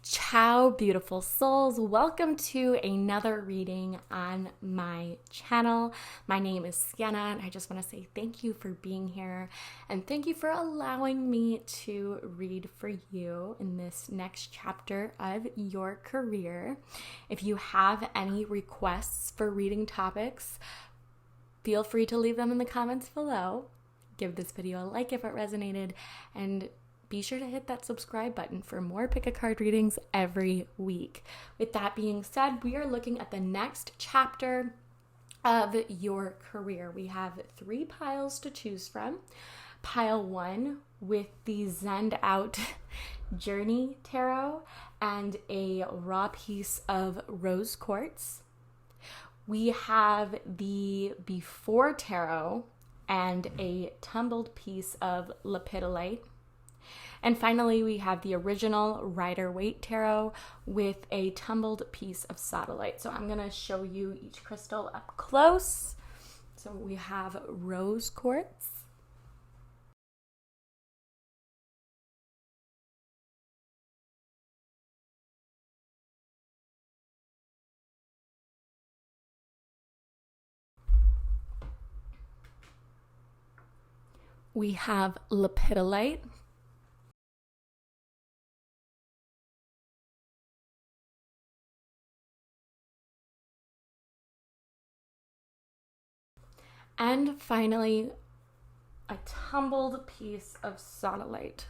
Ciao, beautiful souls. Welcome to another reading on my channel. My name is Siena, and I just want to say thank you for being here and thank you for allowing me to read for you in this next chapter of your career. If you have any requests for reading topics, feel free to leave them in the comments below. Give this video a like if it resonated, and be sure to hit that subscribe button for more pick a card readings every week. With that being said, we are looking at the next chapter of your career. We have 3 piles to choose from. Pile 1 with the Zend Out Journey Tarot and a raw piece of rose quartz. We have the Before Tarot and a tumbled piece of lepidolite. And finally, we have the original Rider-Waite Tarot with a tumbled piece of sodalite. So I'm going to show you each crystal up close. So we have rose quartz. We have lepidolite. And finally, a tumbled piece of sodalite.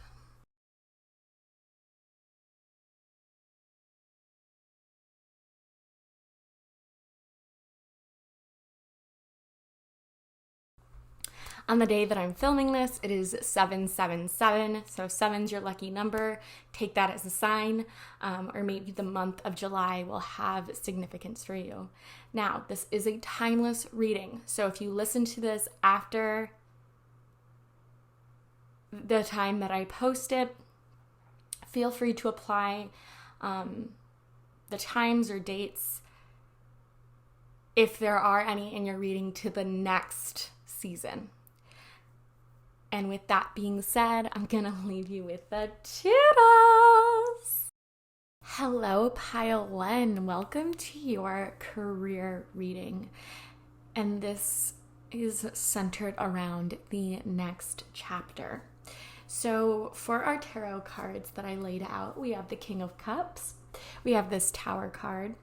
On the day that I'm filming this, it is 777, so 7's your lucky number. Take that as a sign, or maybe the month of July will have significance for you. Now, this is a timeless reading, so if you listen to this after the time that I post it, feel free to apply the times or dates, if there are any in your reading, to the next season. And with that being said, I'm going to leave you with the toodles. Hello, Pile 1. Welcome to your career reading. And this is centered around the next chapter. So for our tarot cards that I laid out, we have the King of Cups. We have this Tower card.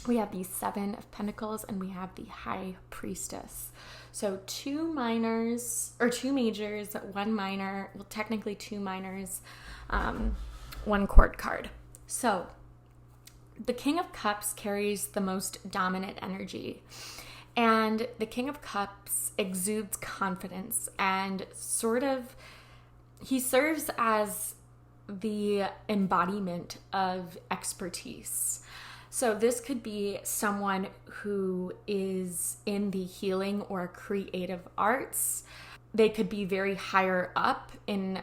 We have the 7 of Pentacles, and we have the High Priestess. So 2 majors, 1 minor, well, technically 2 minors, 1 court card. So the King of Cups carries the most dominant energy, and the King of Cups exudes confidence and he serves as the embodiment of expertise. So this could be someone who is in the healing or creative arts. They could be very higher up in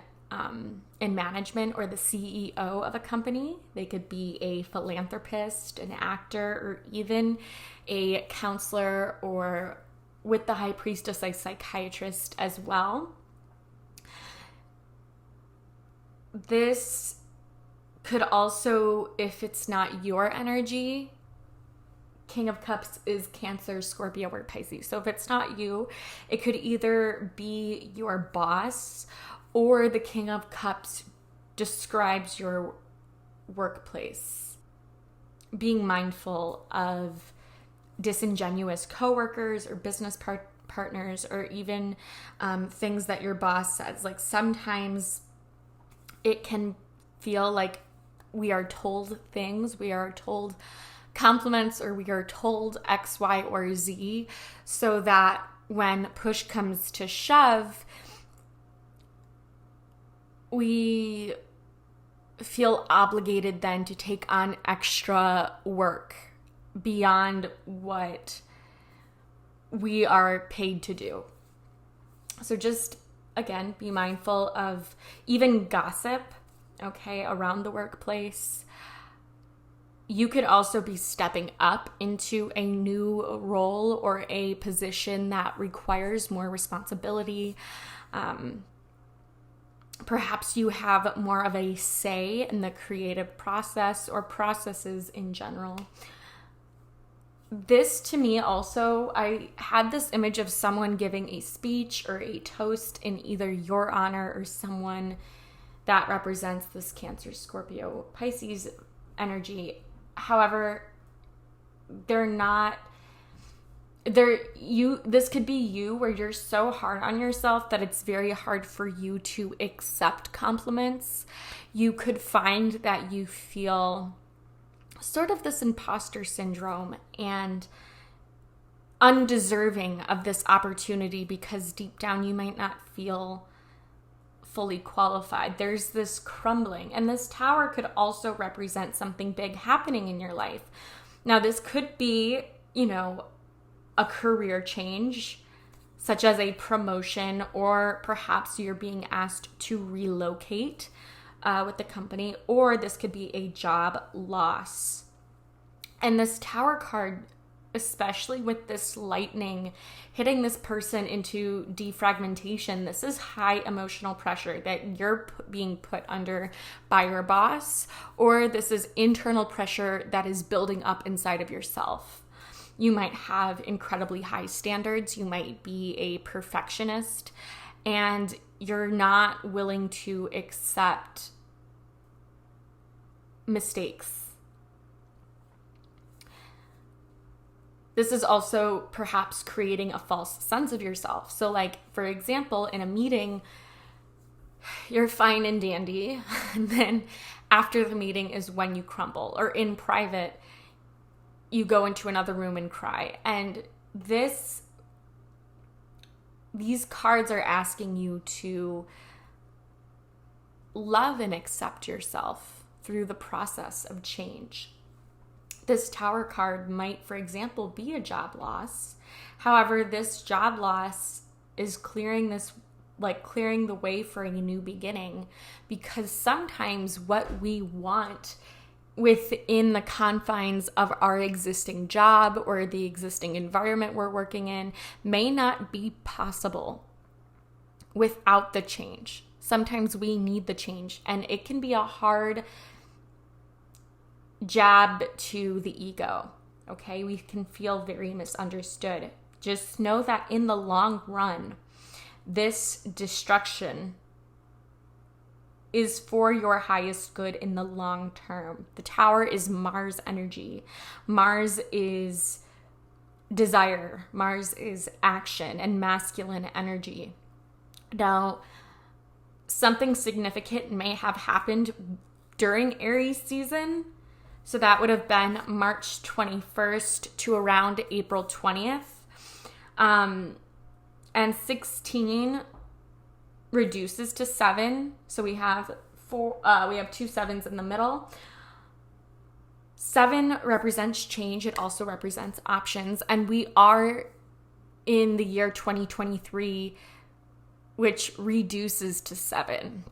management or the CEO of a company. They could be a philanthropist, an actor, or even a counselor, or with the High Priestess, a psychiatrist as well. This could also, if it's not your energy, King of Cups is Cancer, Scorpio, or Pisces. So if it's not you, it could either be your boss, or the King of Cups describes your workplace. Being mindful of disingenuous coworkers or business partners, or even things that your boss says. Like sometimes it can feel like we are told things, we are told compliments, or we are told X, Y, or Z, so that when push comes to shove, we feel obligated then to take on extra work beyond what we are paid to do. So just, again, be mindful of even gossip, okay, around the workplace. You could also be stepping up into a new role or a position that requires more responsibility. Perhaps you have more of a say in the creative process or processes in general. This to me also, I had this image of someone giving a speech or a toast in either your honor or someone that represents this Cancer, Scorpio, Pisces energy. However, this could be you where you're so hard on yourself that it's very hard for you to accept compliments. You could find that you feel sort of this imposter syndrome and undeserving of this opportunity because deep down you might not feel fully qualified. There's this crumbling, and this tower could also represent something big happening in your life. Now, this could be, a career change, such as a promotion, or perhaps you're being asked to relocate with the company, or this could be a job loss. And this tower card, especially with this lightning hitting this person into defragmentation, this is high emotional pressure that you're being put under by your boss, or this is internal pressure that is building up inside of yourself. You might have incredibly high standards. You might be a perfectionist, and you're not willing to accept mistakes. This is also perhaps creating a false sense of yourself. So for example, in a meeting, you're fine and dandy, and then after the meeting is when you crumble, or in private, you go into another room and cry. And these cards are asking you to love and accept yourself through the process of change. This tower card might, for example, be a job loss. However, this job loss is clearing the way for a new beginning, because sometimes what we want within the confines of our existing job or the existing environment we're working in may not be possible without the change. Sometimes we need the change, and it can be a hard jab to the ego, okay? We can feel very misunderstood. Just know that in the long run, this destruction is for your highest good in the long term. The tower is Mars energy. Mars is desire. Mars is action and masculine energy. Now, something significant may have happened during Aries season. So that would have been March 21st to around April 20th. And 16 reduces to 7. So we have two 7s in the middle. 7 represents change. It also represents options. And we are in the year 2023, which reduces to 7.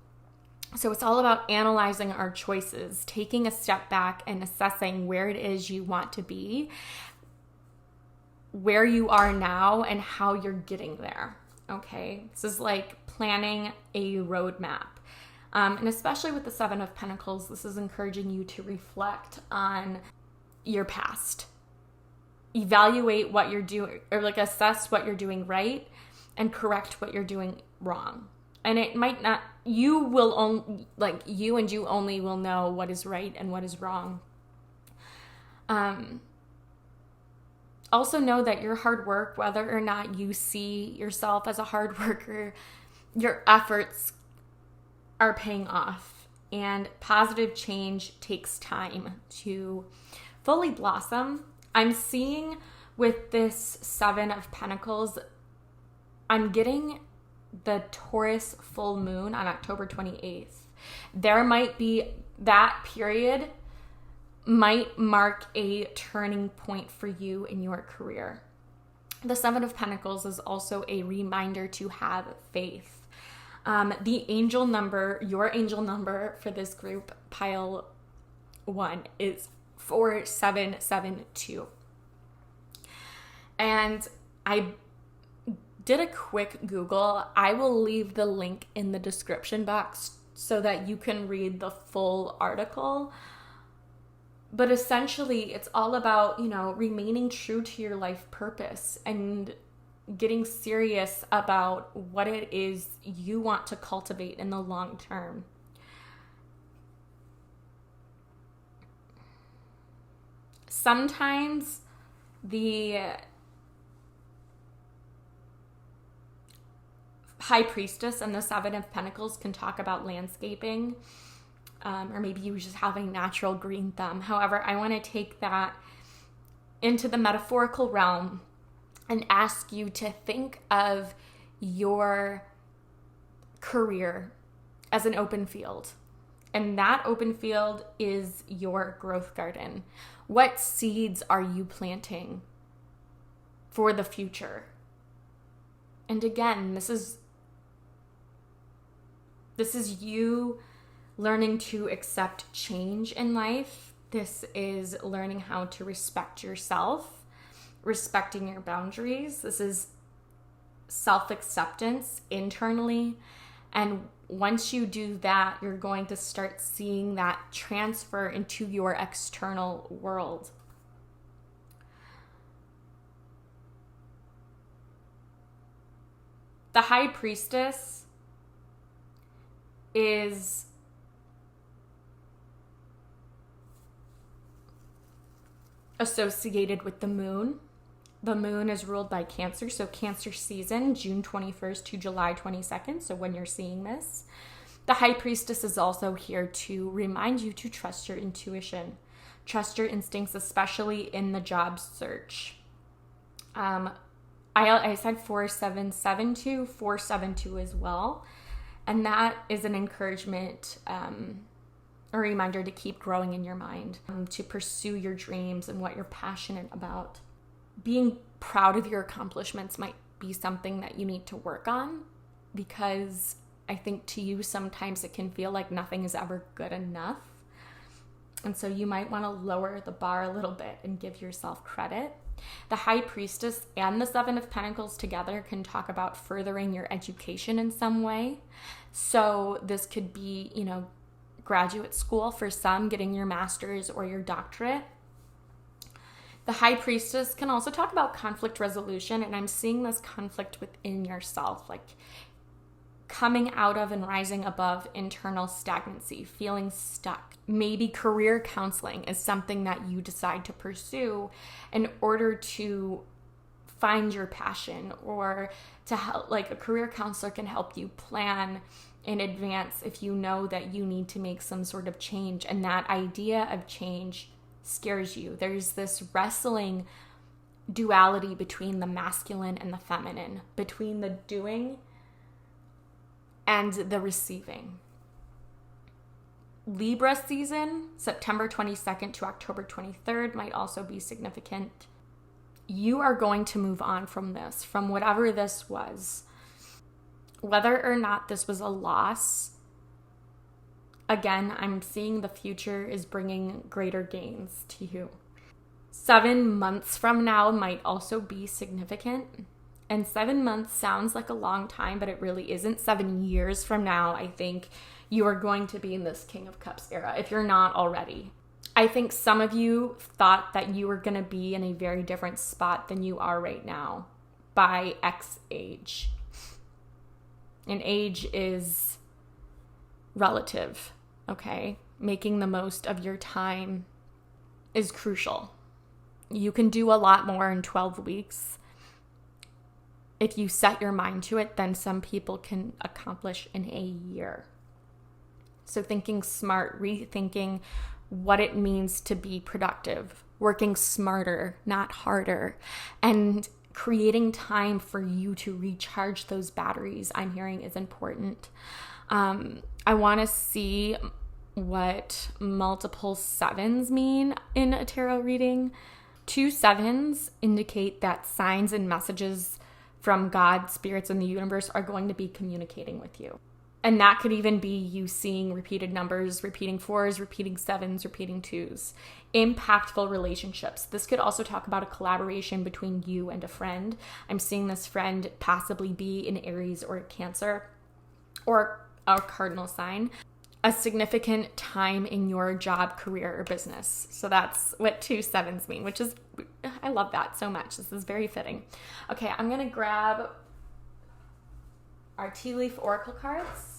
So it's all about analyzing our choices, taking a step back and assessing where it is you want to be, where you are now, and how you're getting there. Okay, this is like planning a roadmap. And especially with the 7 of Pentacles, this is encouraging you to reflect on your past. Evaluate what you're doing, or assess what you're doing right and correct what you're doing wrong. And it might not, you only will know what is right and what is wrong. Also know that your hard work, whether or not you see yourself as a hard worker, your efforts are paying off. And positive change takes time to fully blossom. I'm seeing with this 7 of Pentacles, I'm getting the Taurus full moon on October 28th. There might be, that period might mark a turning point for you in your career. The 7 of Pentacles is also a reminder to have faith. The angel number, your angel number for this group, pile 1, is 4772. And did a quick Google. I will leave the link in the description box so that you can read the full article. But essentially, it's all about, remaining true to your life purpose and getting serious about what it is you want to cultivate in the long term. Sometimes the High Priestess and the Seven of Pentacles can talk about landscaping, or maybe you just have a natural green thumb. However, I want to take that into the metaphorical realm and ask you to think of your career as an open field. And that open field is your growth garden. What seeds are you planting for the future? And again, this is you learning to accept change in life. This is learning how to respect yourself, respecting your boundaries. This is self-acceptance internally. And once you do that, you're going to start seeing that transfer into your external world. The High Priestess is associated with the moon. The moon is ruled by Cancer, so Cancer season, June 21st to July 22nd, so when you're seeing this. The High Priestess is also here to remind you to trust your intuition, trust your instincts, especially in the job search. I said 4772, 472 as well, and that is an encouragement, a reminder to keep growing in your mind, to pursue your dreams and what you're passionate about. Being proud of your accomplishments might be something that you need to work on, because I think to you sometimes it can feel like nothing is ever good enough. And so you might want to lower the bar a little bit and give yourself credit. The High Priestess and the Seven of Pentacles together can talk about furthering your education in some way. So this could be, graduate school for some, getting your master's or your doctorate. The High Priestess can also talk about conflict resolution, and I'm seeing this conflict within yourself, like coming out of and rising above internal stagnancy, feeling stuck. Maybe career counseling is something that you decide to pursue in order to find your passion, or to help, like a career counselor can help you plan in advance if you know that you need to make some sort of change, and that idea of change scares you. There's this wrestling duality between the masculine and the feminine, between the doing and the receiving. Libra season, September 22nd to October 23rd, might also be significant. You are going to move on from this, from whatever this was. Whether or not this was a loss, again, I'm seeing the future is bringing greater gains to you. 7 months from now might also be significant. And 7 months sounds like a long time, but it really isn't. 7 years from now, I think you are going to be in this King of Cups era, if you're not already. I think some of you thought that you were going to be in a very different spot than you are right now by X age. And age is relative, okay? Making the most of your time is crucial. You can do a lot more in 12 weeks. If you set your mind to it, then some people can accomplish in a year. So thinking smart, rethinking what it means to be productive, working smarter, not harder, and creating time for you to recharge those batteries, I'm hearing, is important. I want to see what multiple sevens mean in a tarot reading. 2 sevens indicate that signs and messages from God, spirits, and the universe are going to be communicating with you. And that could even be you seeing repeated numbers, repeating 4s, repeating 7s, repeating 2s. Impactful relationships. This could also talk about a collaboration between you and a friend. I'm seeing this friend possibly be an Aries or a Cancer or a cardinal sign. A significant time in your job, career, or business. So that's what 2 7s mean, which is, I love that so much. This is very fitting. Okay, I'm going to grab our tea leaf oracle cards.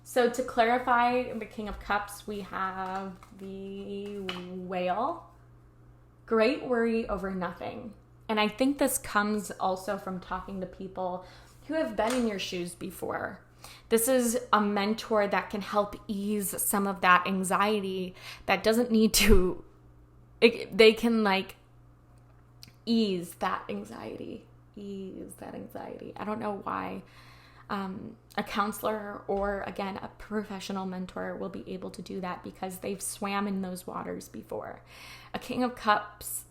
So to clarify the King of Cups, we have the Whale. Great worry over nothing. And I think this comes also from talking to people who have been in your shoes before. This is a mentor that can help ease some of that anxiety that doesn't need to, they can like ease that anxiety. I don't know why a counselor or, again, a professional mentor will be able to do that because they've swam in those waters before. A King of Cups,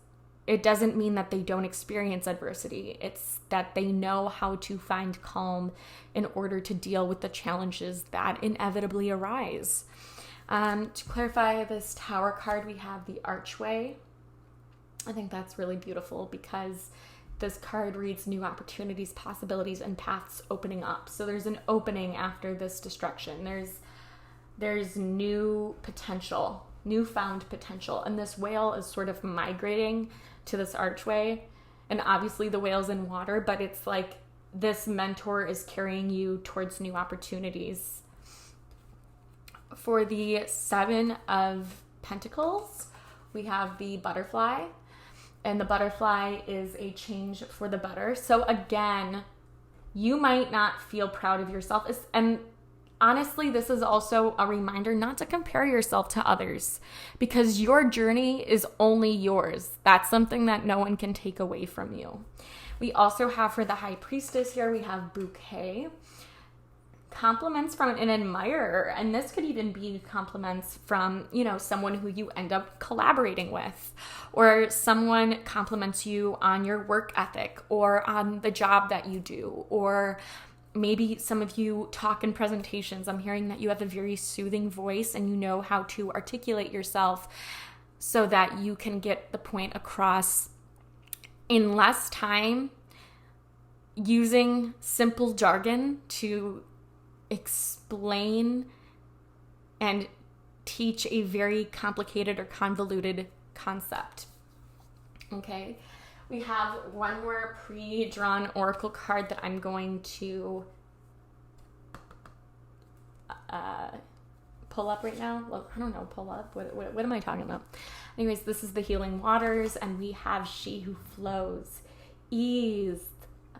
it doesn't mean that they don't experience adversity. It's that they know how to find calm in order to deal with the challenges that inevitably arise. To clarify this Tower card, we have the Archway. I think that's really beautiful because this card reads new opportunities, possibilities, and paths opening up. So there's an opening after this destruction. There's new potential, newfound potential. And this whale is sort of migrating to this archway. And obviously the whale's in water, but it's like this mentor is carrying you towards new opportunities. For the 7 of Pentacles, we have the Butterfly. And the butterfly is a change for the better. So again, you might not feel proud of yourself. And honestly, this is also a reminder not to compare yourself to others because your journey is only yours. That's something that no one can take away from you. We also have for the High Priestess here, we have Bouquet. Compliments from an admirer, and this could even be compliments from, someone who you end up collaborating with, or someone compliments you on your work ethic or on the job that you do, or maybe some of you talk in presentations. I'm hearing that you have a very soothing voice and you know how to articulate yourself so that you can get the point across in less time, using simple jargon to explain and teach a very complicated or convoluted concept. Okay, we have one more pre-drawn oracle card that I'm going to pull up right now. Well, I don't know, pull up. What am I talking about? Anyways, this is the Healing Waters, and we have She Who Flows. Ease.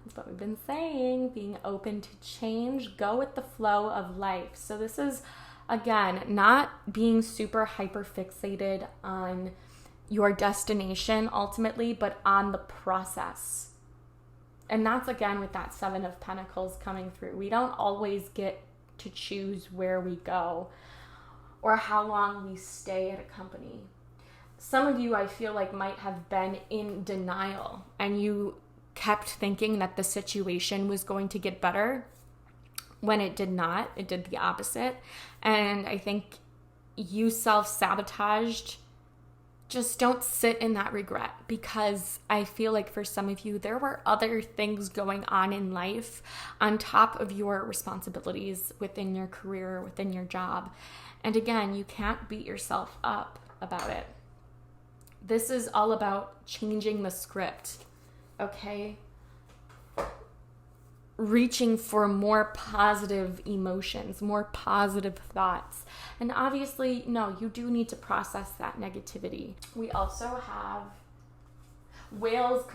That's what we've been saying, being open to change, go with the flow of life. So this is, again, not being super hyper fixated on your destination ultimately, but on the process. And that's, again, with that 7 of Pentacles coming through. We don't always get to choose where we go or how long we stay at a company. Some of you, I feel like, might have been in denial and you kept thinking that the situation was going to get better when it did not. It did the opposite. And I think you self-sabotaged. Just don't sit in that regret, because I feel like for some of you, there were other things going on in life on top of your responsibilities within your career, within your job. And again, you can't beat yourself up about it. This is all about changing the script. Okay, reaching for more positive emotions, more positive thoughts. And obviously, no, you do need to process that negativity. We also have whales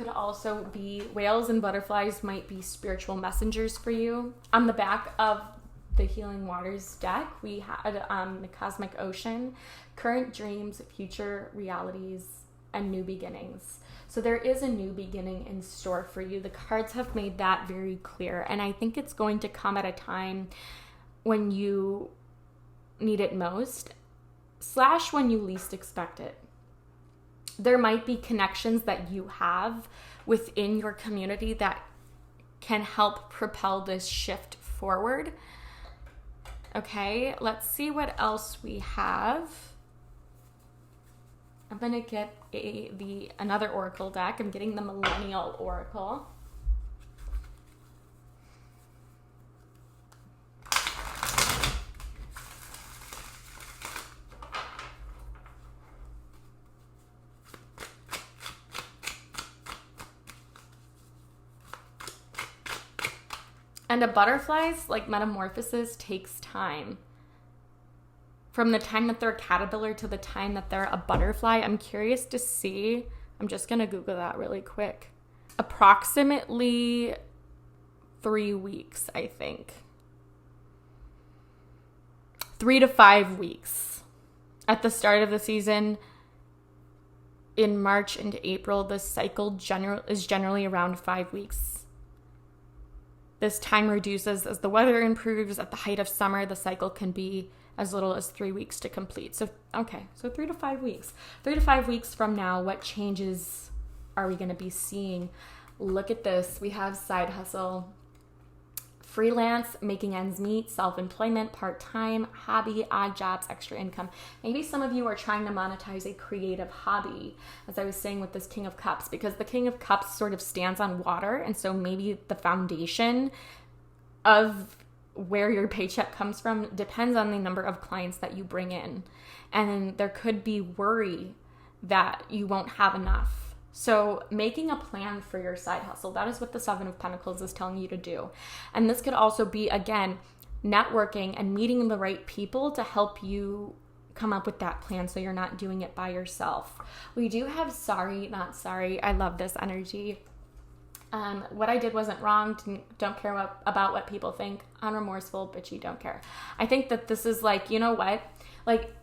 whales and butterflies might be spiritual messengers for you. On the back of the Healing Waters deck, we had the Cosmic Ocean, current dreams, future realities, and new beginnings. So there is a new beginning in store for you. The cards have made that very clear. And I think it's going to come at a time when you need it most, / when you least expect it. There might be connections that you have within your community that can help propel this shift forward. Okay, let's see what else we have. I'm going to get another oracle deck. I'm getting the Millennial Oracle. And a butterfly's like metamorphosis takes time. From the time that they're a caterpillar to the time that they're a butterfly, I'm curious to see. I'm just going to Google that really quick. Approximately 3 weeks, I think. 3 to 5 weeks. At the start of the season, in March and April, the cycle is generally around 5 weeks. This time reduces as the weather improves. At the height of summer, the cycle can be as little as 3 weeks to complete. So 3 to 5 weeks. 3 to 5 weeks from now, what changes are we going to be seeing? Look at this. We have side hustle, freelance, making ends meet, self-employment, part-time, hobby, odd jobs, extra income. Maybe some of you are trying to monetize a creative hobby, as I was saying with this King of Cups, because the King of Cups sort of stands on water. And so maybe the foundation of where your paycheck comes from depends on the number of clients that you bring in. And there could be worry that you won't have enough. So making a plan for your side hustle, that is what the Seven of Pentacles is telling you to do. And this could also be, again, networking and meeting the right people to help you come up with that plan so you're not doing it by yourself. We do have sorry, not sorry. I love this energy. What I did wasn't wrong. Don't care about what people think. Unremorseful, bitchy, don't care. I think that this is like, you know what? Like,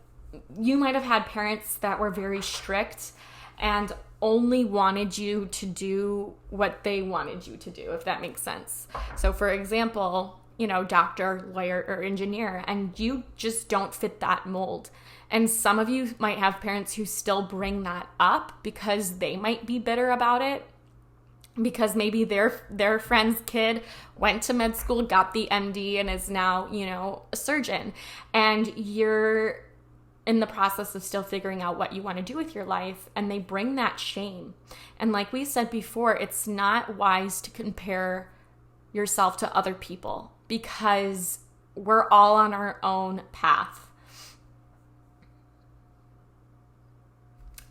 you might have had parents that were very strict and only wanted you to do what they wanted you to do, if that makes sense. So for example, you know, doctor, lawyer, or engineer, and you just don't fit that mold. And some of you might have parents who still bring that up because they might be bitter about it, because maybe their friend's kid went to med school, got the MD, and is now, you know, a surgeon. And you're in the process of still figuring out what you want to do with your life, and they bring that shame. And like we said before, it's not wise to compare yourself to other people because we're all on our own path.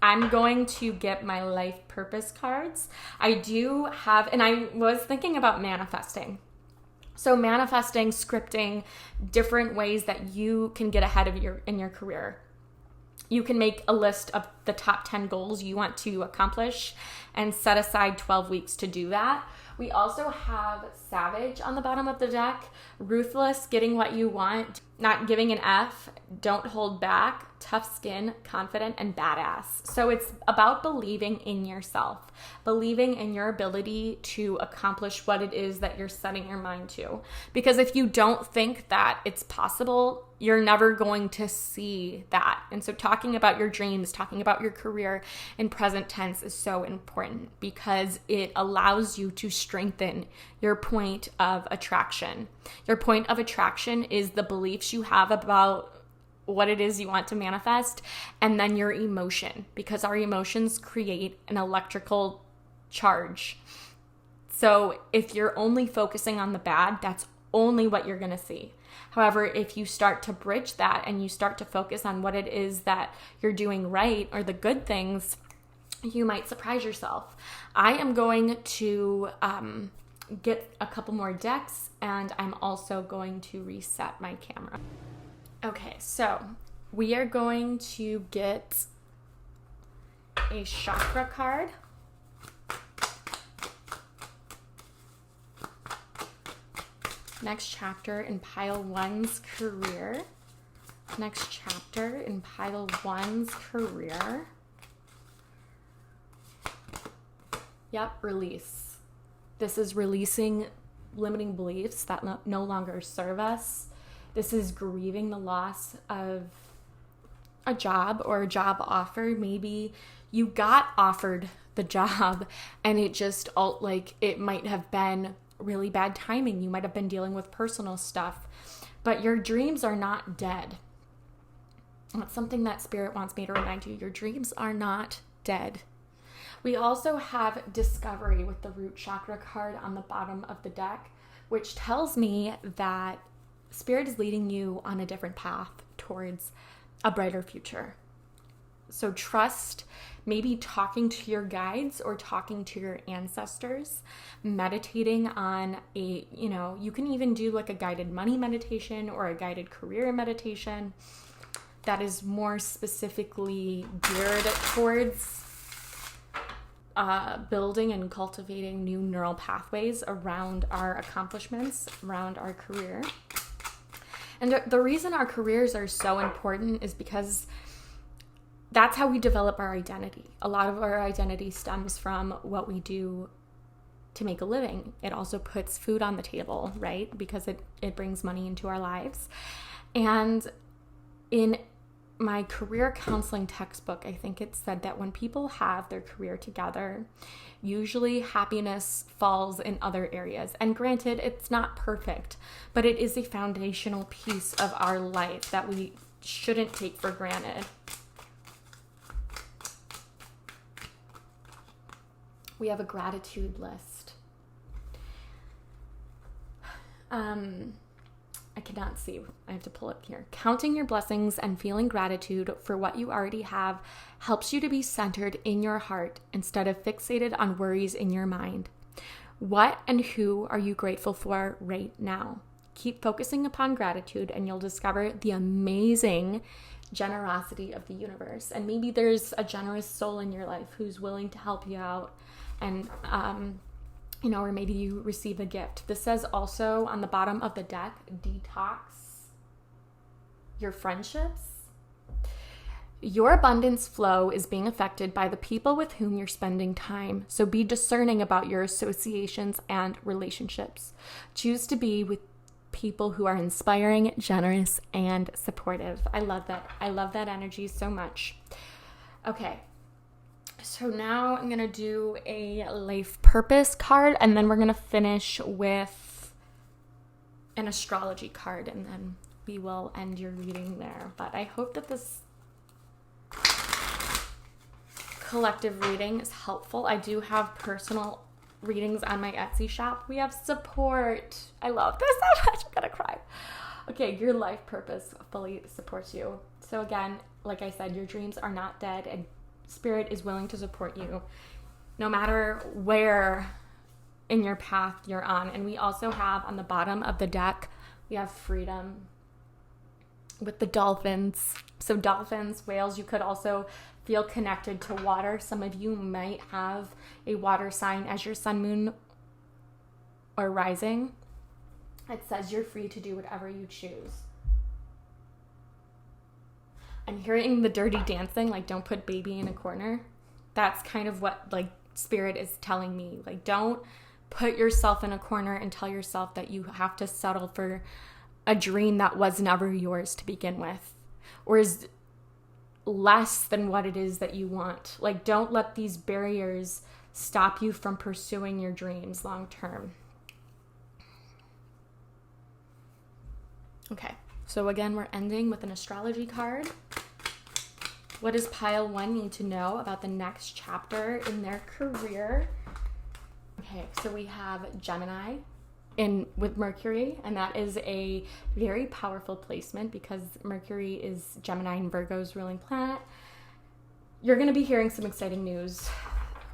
I'm going to get my life purpose cards. I do have, and I was thinking about manifesting. So manifesting, scripting, different ways that you can get ahead of in your career. You can make a list of the top 10 goals you want to accomplish and set aside 12 weeks to do that. We also have Savage on the bottom of the deck, ruthless, getting what you want, not giving an F, don't hold back, tough skin, confident, and badass. So it's about believing in yourself, believing in your ability to accomplish what it is that you're setting your mind to. Because if you don't think that it's possible, you're never going to see that. And so talking about your dreams, talking about your career in present tense is so important because it allows you to strengthen your point of attraction. Your point of attraction is the beliefs you have about what it is you want to manifest, and then your emotion, because our emotions create an electrical charge. So if you're only focusing on the bad, that's only what you're going to see. However, if you start to bridge that and you start to focus on what it is that you're doing right or the good things, you might surprise yourself. I am going to get a couple more decks, and I'm also going to reset my camera. Okay, so we are going to get a chakra card. Next chapter in pile one's career. Next chapter in pile one's career. Yep, release. This is releasing limiting beliefs that no longer serve us. This is grieving the loss of a job or a job offer. Maybe you got offered the job and it just it might have been really bad timing. You might have been dealing with personal stuff, but your dreams are not dead. That's something that Spirit wants me to remind you. Your dreams are not dead. We also have Discovery with the Root Chakra card on the bottom of the deck, which tells me that Spirit is leading you on a different path towards a brighter future. So trust, maybe talking to your guides or talking to your ancestors, meditating on you can even do like a guided money meditation or a guided career meditation that is more specifically geared towards building and cultivating new neural pathways around our accomplishments, around our career. And the reason our careers are so important is because that's how we develop our identity. A lot of our identity stems from what we do to make a living. It also puts food on the table, right? Because it brings money into our lives. And in my career counseling textbook, I think it said that when people have their career together, usually happiness falls in other areas. And granted, it's not perfect, but it is a foundational piece of our life that we shouldn't take for granted. We have a gratitude list. I cannot see. I have to pull it here. Counting your blessings and feeling gratitude for what you already have helps you to be centered in your heart instead of fixated on worries in your mind. What and who are you grateful for right now? Keep focusing upon gratitude and you'll discover the amazing generosity of the universe. And maybe there's a generous soul in your life who's willing to help you out and, or maybe you receive a gift. This says also on the bottom of the deck, detox your friendships. Your abundance flow is being affected by the people with whom you're spending time. So be discerning about your associations and relationships. Choose to be with people who are inspiring, generous, and supportive. I love that. I love that energy so much. Okay. So now I'm going to do a life purpose card, and then we're going to finish with an astrology card, and then we will end your reading there. But I hope that this collective reading is helpful. I do have personal readings on my Etsy shop. We have support. I love this so much. I'm going to cry. Okay, your life purpose fully supports you. So again, like I said, your dreams are not dead, and Spirit is willing to support you no matter where in your path you're on. And we also have on the bottom of the deck, we have freedom with the dolphins. So dolphins, whales, you could also feel connected to water. Some of you might have a water sign as your sun, moon, or rising. It says you're free to do whatever you choose. I'm hearing the dirty dancing, like don't put baby in a corner. That's kind of what like Spirit is telling me. Like don't put yourself in a corner and tell yourself that you have to settle for a dream that was never yours to begin with, or is less than what it is that you want. Like don't let these barriers stop you from pursuing your dreams long term. Okay. So again, we're ending with an astrology card. What does pile 1 need to know about the next chapter in their career? Okay, so we have Gemini with Mercury, and that is a very powerful placement because Mercury is Gemini and Virgo's ruling planet. You're going to be hearing some exciting news.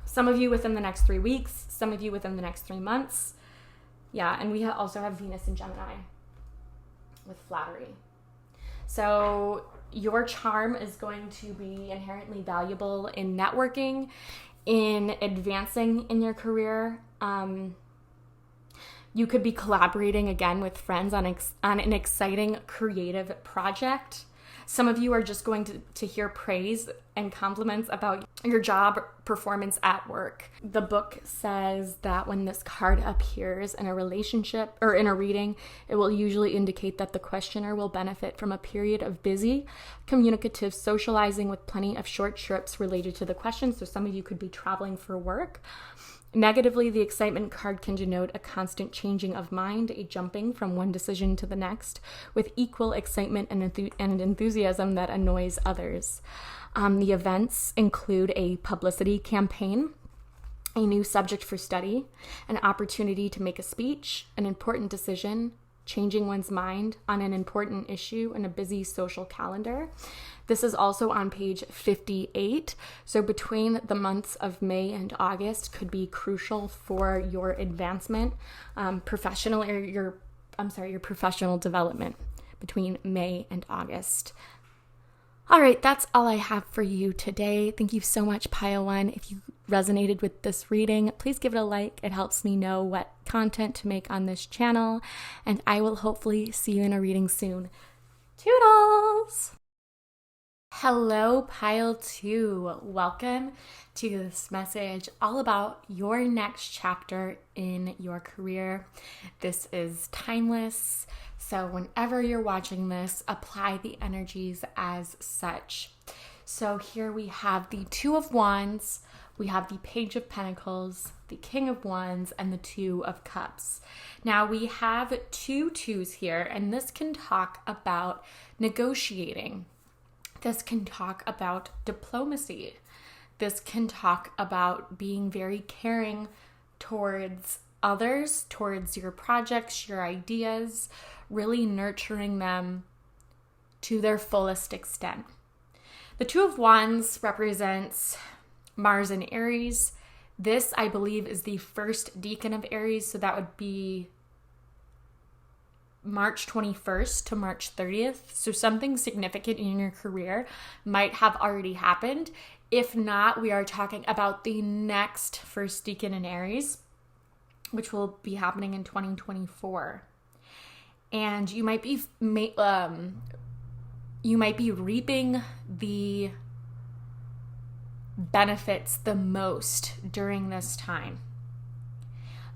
Some of you within the next 3 weeks, some of you within the next 3 months. Yeah, and we also have Venus in Gemini with flattery. So your charm is going to be inherently valuable in networking, in advancing in your career. You could be collaborating again with friends on an exciting creative project. Some of you are just going to hear praise and compliments about your job performance at work. The book says that when this card appears in a relationship or in a reading, it will usually indicate that the questioner will benefit from a period of busy, communicative socializing with plenty of short trips related to the question. So some of you could be traveling for work. Negatively, the excitement card can denote a constant changing of mind, a jumping from one decision to the next, with equal excitement and enthusiasm that annoys others. The events include a publicity campaign, a new subject for study, an opportunity to make a speech, an important decision, changing one's mind on an important issue, and a busy social calendar. This is also on page 58. So between the months of May and August could be crucial for your advancement, your professional development between May and August. All right, that's all I have for you today. Thank you so much, Pile 1. If you resonated with this reading, please give it a like. It helps me know what content to make on this channel, and I will hopefully see you in a reading soon. Toodles! Hello, Pile 2. Welcome to this message all about your next chapter in your career. This is timeless. So whenever you're watching this, apply the energies as such. So here we have the Two of Wands, we have the Page of Pentacles, the King of Wands, and the Two of Cups. Now we have two twos here, and this can talk about negotiating. This can talk about diplomacy. This can talk about being very caring towards others, towards your projects, your ideas, really nurturing them to their fullest extent. The Two of Wands represents Mars and Aries. This, I believe, is the first decan of Aries, so that would be March 21st to March 30th. So something significant in your career might have already happened. If not, we are talking about the next first decan in Aries, which will be happening in 2024. And you might be reaping the benefits the most during this time.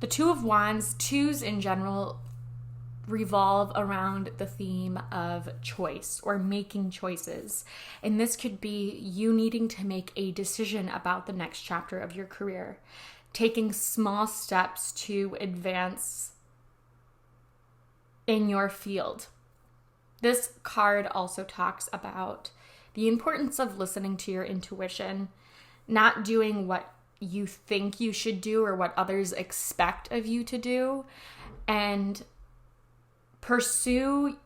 The Two of Wands, twos in general, revolve around the theme of choice or making choices. And this could be you needing to make a decision about the next chapter of your career, taking small steps to advance in your field. This card also talks about the importance of listening to your intuition, not doing what you think you should do or what others expect of you to do, and pursue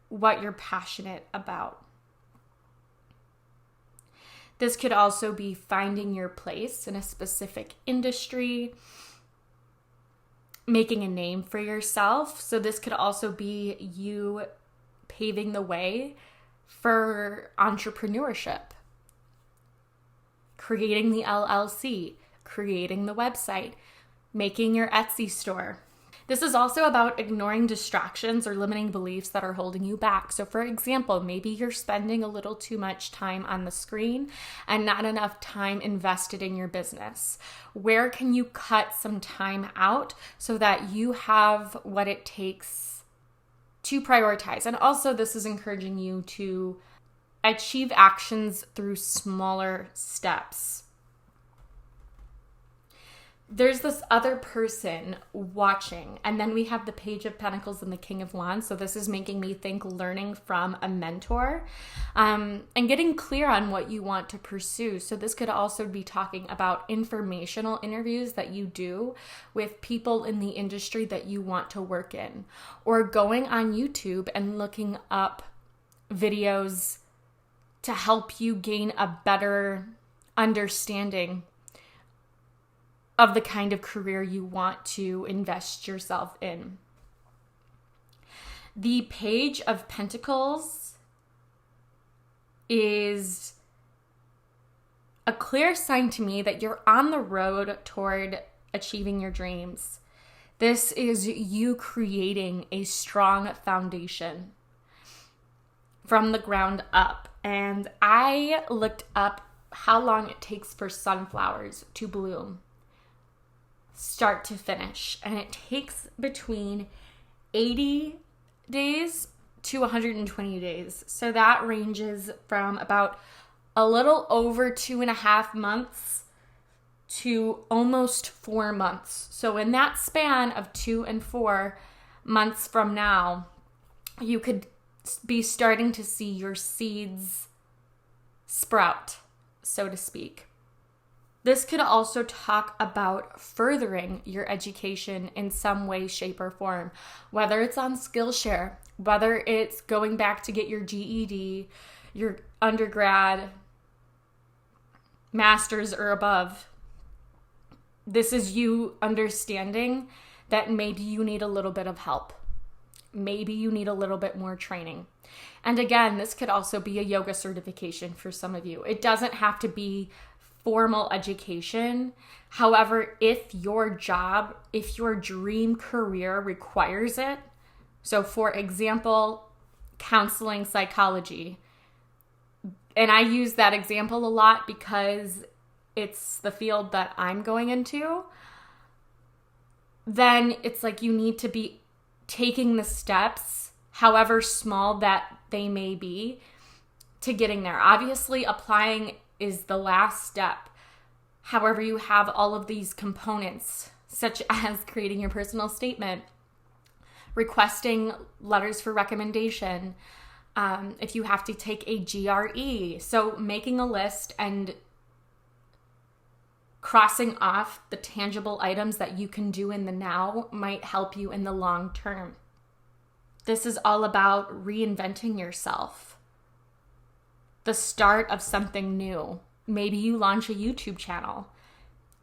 what you're passionate about. This could also be finding your place in a specific industry, making a name for yourself. So this could also be you paving the way for entrepreneurship, creating the LLC, creating the website, making your Etsy store. This is also about ignoring distractions or limiting beliefs that are holding you back. So for example, maybe you're spending a little too much time on the screen and not enough time invested in your business. Where can you cut some time out so that you have what it takes to prioritize? And also this is encouraging you to achieve actions through smaller steps. There's this other person watching, and then we have the Page of Pentacles and the King of Wands. So this is making me think learning from a mentor and getting clear on what you want to pursue. So this could also be talking about informational interviews that you do with people in the industry that you want to work in, or going on YouTube and looking up videos to help you gain a better understanding of the kind of career you want to invest yourself in. The Page of Pentacles is a clear sign to me that you're on the road toward achieving your dreams. This is you creating a strong foundation from the ground up. And I looked up how long it takes for sunflowers to bloom, start to finish, and it takes between 80 days to 120 days. So that ranges from about a little over 2.5 months to almost 4 months. So in that span of 2 and 4 months from now, you could be starting to see your seeds sprout, so to speak. This could also talk about furthering your education in some way, shape, or form, whether it's on Skillshare, whether it's going back to get your GED, your undergrad, master's, or above. This is you understanding that maybe you need a little bit of help. Maybe you need a little bit more training. And again, this could also be a yoga certification for some of you. It doesn't have to be formal education. However, if your job, if your dream career requires it, so for example, counseling psychology, and I use that example a lot because it's the field that I'm going into, then it's like you need to be taking the steps, however small that they may be, to getting there. Obviously, applying is the last step. However, you have all of these components, such as creating your personal statement, requesting letters for recommendation, if you have to take a GRE. So making a list and crossing off the tangible items that you can do in the now might help you in the long term. This is all about reinventing yourself. The start of something new. Maybe you launch a YouTube channel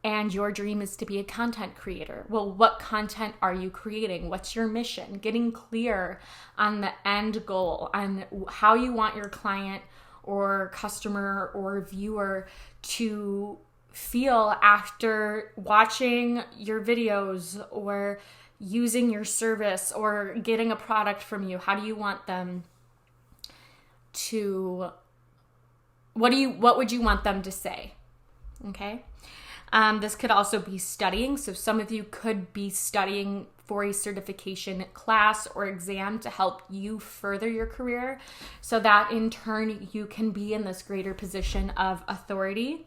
and your dream is to be a content creator. Well, what content are you creating? What's your mission? Getting clear on the end goal, on how you want your client or customer or viewer to feel after watching your videos or using your service or getting a product from you. How do you want them to, what would you want them to say? Okay. This could also be studying. So some of you could be studying for a certification class or exam to help you further your career so that in turn you can be in this greater position of authority.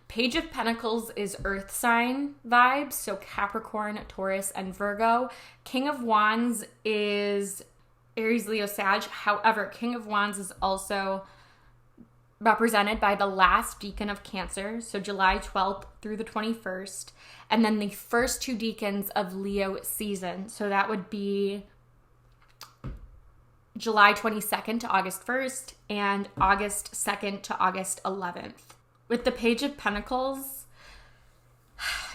Page of Pentacles is earth sign vibes, so Capricorn, Taurus, and Virgo. King of Wands is Aries, Leo, Sag. However, King of Wands is also represented by the last decan of Cancer, so July 12th through the 21st, and then the first 2 decans of Leo season. So that would be July 22nd to August 1st and August 2nd to August 11th. With the Page of Pentacles,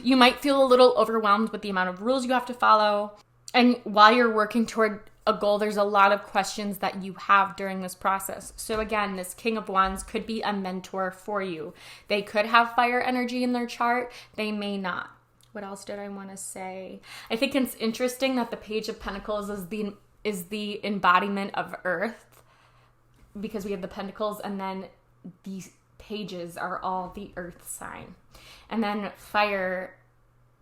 you might feel a little overwhelmed with the amount of rules you have to follow. And while you're working toward a goal, there's a lot of questions that you have during this process. So again, this King of Wands could be a mentor for you. They could have fire energy in their chart. They may not. What else did I want to say? I think it's interesting that the Page of Pentacles is the embodiment of Earth, because we have the Pentacles and then these pages are all the earth sign. And then fire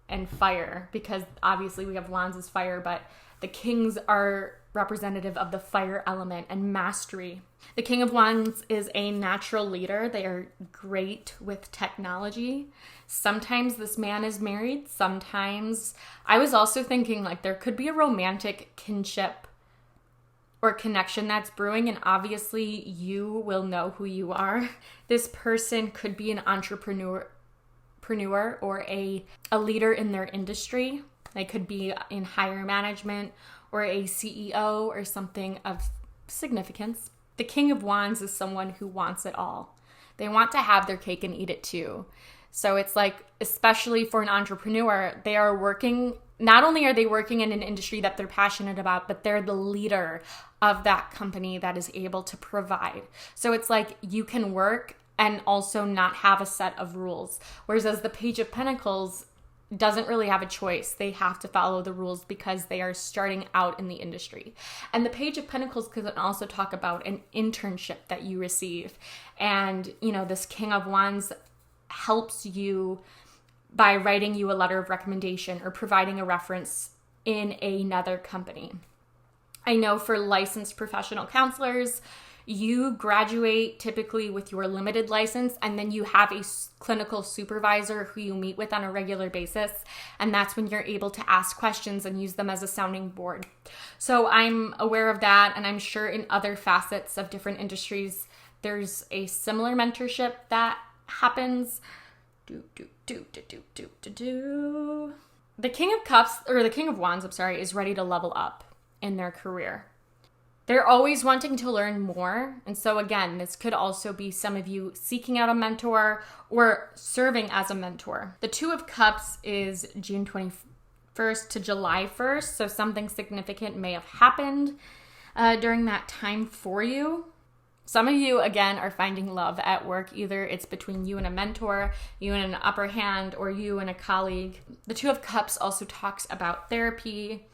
and fire, because obviously we have wands as fire, but the kings are representative of the fire element and mastery. The King of Wands is a natural leader. They are great with technology. Sometimes this man is married. Sometimes I was also thinking like there could be a romantic kinship or connection that's brewing, and obviously you will know who you are. This person could be an entrepreneur or a leader in their industry. They could be in higher management or a CEO or something of significance. The King of Wands is someone who wants it all. They want to have their cake and eat it too. So it's like, especially for an entrepreneur, they are working, not only are they working in an industry that they're passionate about, but they're the leader of that company that is able to provide. So it's like you can work and also not have a set of rules. Whereas as the Page of Pentacles doesn't really have a choice. They have to follow the rules because they are starting out in the industry. And the Page of Pentacles can also talk about an internship that you receive. And, you know, this King of Wands helps you by writing you a letter of recommendation or providing a reference in another company. I know for licensed professional counselors, You graduate typically with your limited license, and then you have a clinical supervisor who you meet with on a regular basis. And that's when you're able to ask questions and use them as a sounding board. So I'm aware of that. And I'm sure in other facets of different industries, there's a similar mentorship that happens. The King of Cups, or the King of Wands, is ready to level up in their career. They're always wanting to learn more. And so again, this could also be some of you seeking out a mentor or serving as a mentor. The Two of Cups is June 21st to July 1st. So something significant may have happened during that time for you. Some of you, again, are finding love at work. Either it's between you and a mentor, you and an upper hand, or you and a colleague. The Two of Cups also talks about therapy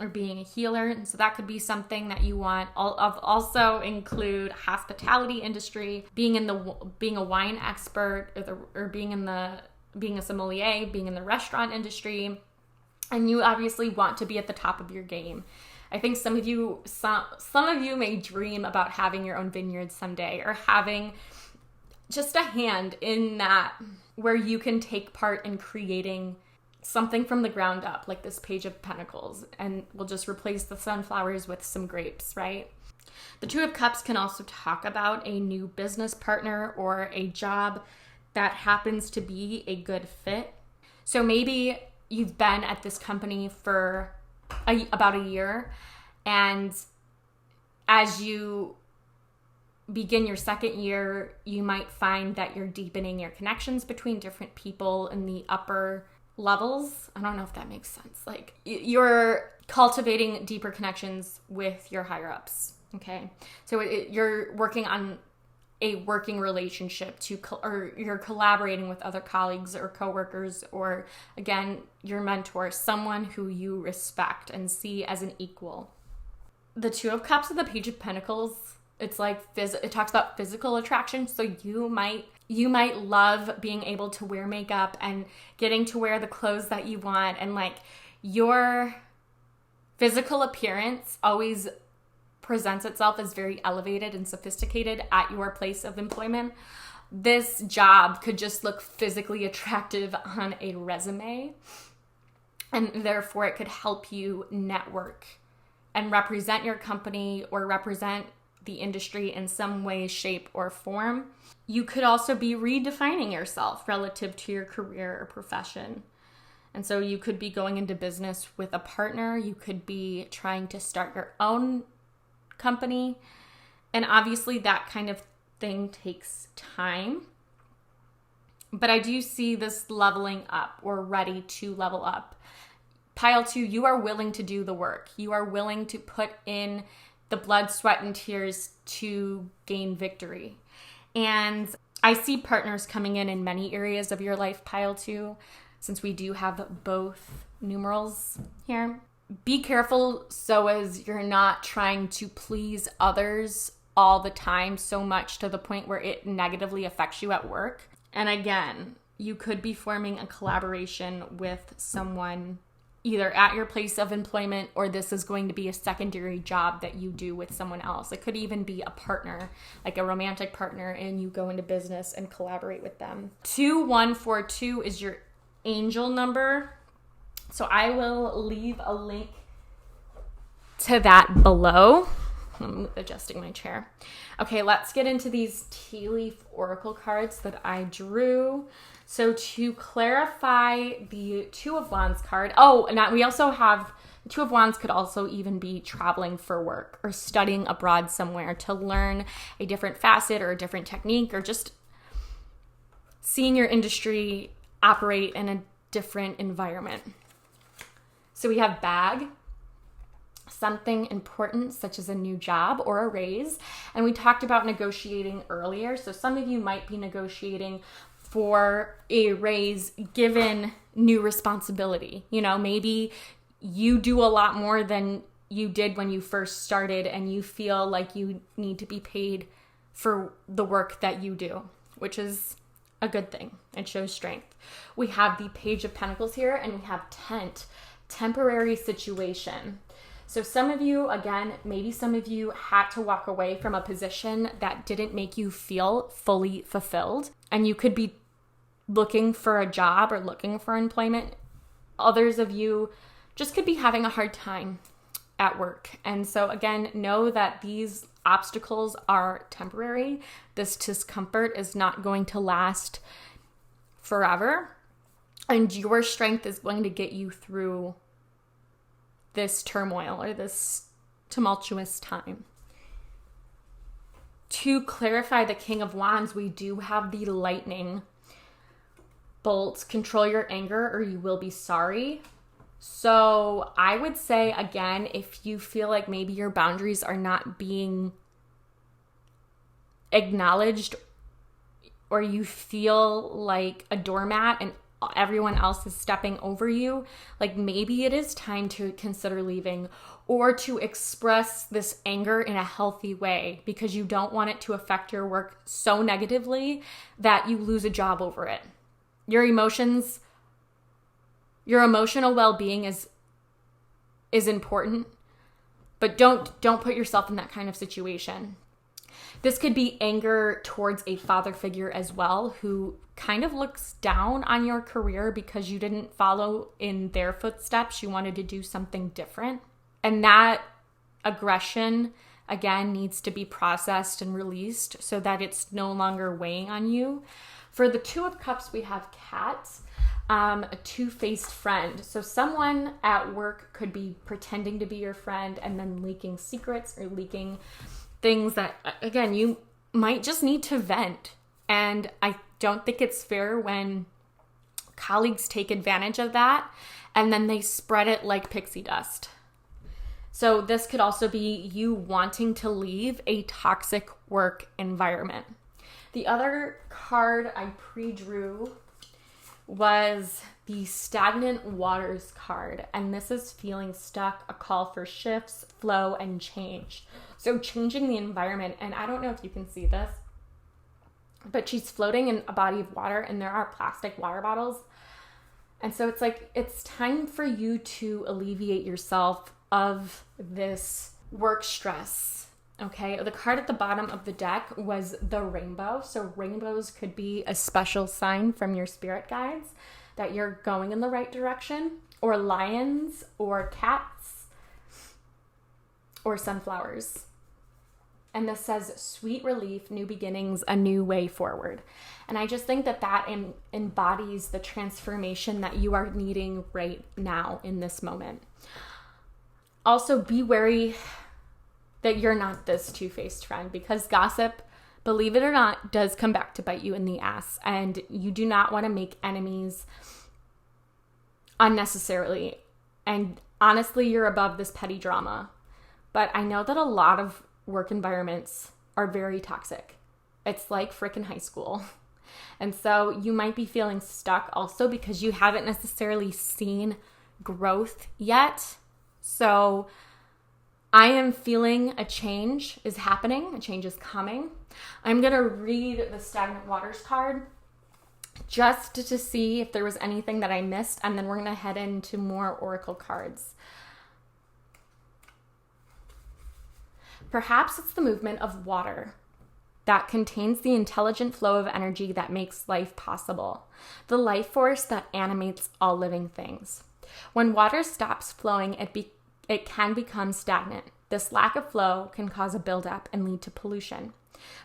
or being a healer. And so that could be something that you want. Also include hospitality industry, being a wine expert, or being a sommelier, being in the restaurant industry. And you obviously want to be at the top of your game. I think some of you may dream about having your own vineyard someday, or having just a hand in that, where you can take part in creating something from the ground up, like this Page of Pentacles, and we'll just replace the sunflowers with some grapes, right? The Two of Cups can also talk about a new business partner or a job that happens to be a good fit. So maybe you've been at this company for about a year, and as you begin your second year, you might find that you're deepening your connections between different people in the upper levels. I don't know if that makes sense. Like, you're cultivating deeper connections with your higher ups. Okay. So you're working on a working relationship or you're collaborating with other colleagues or coworkers, or again, your mentor, someone who you respect and see as an equal. The Two of Cups and the Page of Pentacles, it's like it talks about physical attraction. So you might love being able to wear makeup and getting to wear the clothes that you want, and like your physical appearance always presents itself as very elevated and sophisticated at your place of employment. This job could just look physically attractive on a resume, and therefore it could help you network and represent your company or represent the industry in some way, shape, or form. You could also be redefining yourself relative to your career or profession. And so you could be going into business with a partner. You could be trying to start your own company. And obviously that kind of thing takes time. But I do see this leveling up, or ready to level up. Pile 2, you are willing to do the work. You are willing to put in the blood, sweat, and tears to gain victory. And I see partners coming in many areas of your life, Pile 2, since we do have both numerals here. Be careful so as you're not trying to please others all the time, so much to the point where it negatively affects you at work. And again, you could be forming a collaboration with someone either at your place of employment, or this is going to be a secondary job that you do with someone else. It could even be a partner, like a romantic partner, and you go into business and collaborate with them. 2142 is your angel number. So I will leave a link to that below. I'm adjusting my chair. Okay, let's get into these tea leaf oracle cards that I drew. So to clarify the Two of Wands card, we also have the Two of Wands could also even be traveling for work or studying abroad somewhere to learn a different facet or a different technique, or just seeing your industry operate in a different environment. So we have bag, something important such as a new job or a raise. And we talked about negotiating earlier. So some of you might be negotiating for a raise given new responsibility. You know, maybe you do a lot more than you did when you first started, and you feel like you need to be paid for the work that you do, which is a good thing. It shows strength. We have the Page of Pentacles here, and we have temporary situation. So some of you, again, maybe some of you had to walk away from a position that didn't make you feel fully fulfilled, and you could be looking for a job or looking for employment. Others of you just could be having a hard time at work. And so again, know that these obstacles are temporary. This discomfort is not going to last forever. And your strength is going to get you through this turmoil or this tumultuous time. To clarify the King of Wands, we do have the lightning bolt. Control your anger or you will be sorry. So I would say, again, if you feel like maybe your boundaries are not being acknowledged, or you feel like a doormat and everyone else is stepping over you, like maybe it is time to consider leaving, or to express this anger in a healthy way, because you don't want it to affect your work so negatively that you lose a job over it. Your emotions, your emotional well-being is important, but don't put yourself in that kind of situation. This could be anger towards a father figure as well, who kind of looks down on your career because you didn't follow in their footsteps. You wanted to do something different. And that aggression, again, needs to be processed and released so that it's no longer weighing on you. For the Two of Cups, we have Cats, a two-faced friend. So someone at work could be pretending to be your friend and then leaking secrets or leaking things that, again, you might just need to vent. And I don't think it's fair when colleagues take advantage of that and then they spread it like pixie dust. So this could also be you wanting to leave a toxic work environment. The other card I pre-drew was the Stagnant Waters card, and this is feeling stuck, a call for shifts, flow, and change. So changing the environment, and I don't know if you can see this, but she's floating in a body of water, and there are plastic water bottles. And so it's like, it's time for you to alleviate yourself of this work stress. Okay, the card at the bottom of the deck was the rainbow. So rainbows could be a special sign from your spirit guides that you're going in the right direction, or lions, or cats, or sunflowers. And this says, sweet relief, new beginnings, a new way forward. And I just think that that embodies the transformation that you are needing right now in this moment. Also, be wary that you're not this two-faced friend, because gossip, believe it or not, does come back to bite you in the ass. And you do not want to make enemies unnecessarily. And honestly, you're above this petty drama. But I know that a lot of work environments are very toxic. It's like frickin' high school. And so you might be feeling stuck also because you haven't necessarily seen growth yet. So I am feeling a change is happening. A change is coming. I'm going to read the Stagnant Waters card just to see if there was anything that I missed. And then we're going to head into more oracle cards. Perhaps it's the movement of water that contains the intelligent flow of energy that makes life possible, the life force that animates all living things. When water stops flowing, it can become stagnant. This lack of flow can cause a buildup and lead to pollution.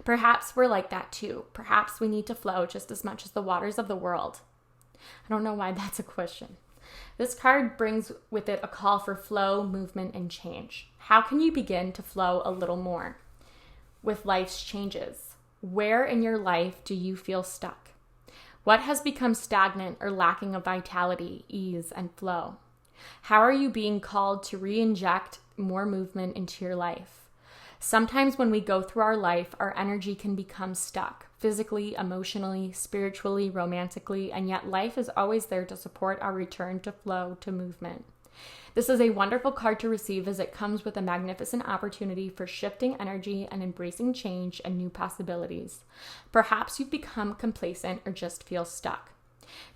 Perhaps we're like that too. Perhaps we need to flow just as much as the waters of the world. I don't know why that's a question. This card brings with it a call for flow, movement, and change. How can you begin to flow a little more with life's changes? Where in your life do you feel stuck? What has become stagnant or lacking of vitality, ease, and flow? How are you being called to re-inject more movement into your life? Sometimes when we go through our life, our energy can become stuck, physically, emotionally, spiritually, romantically, and yet life is always there to support our return to flow, to movement. This is a wonderful card to receive as it comes with a magnificent opportunity for shifting energy and embracing change and new possibilities. Perhaps you've become complacent or just feel stuck.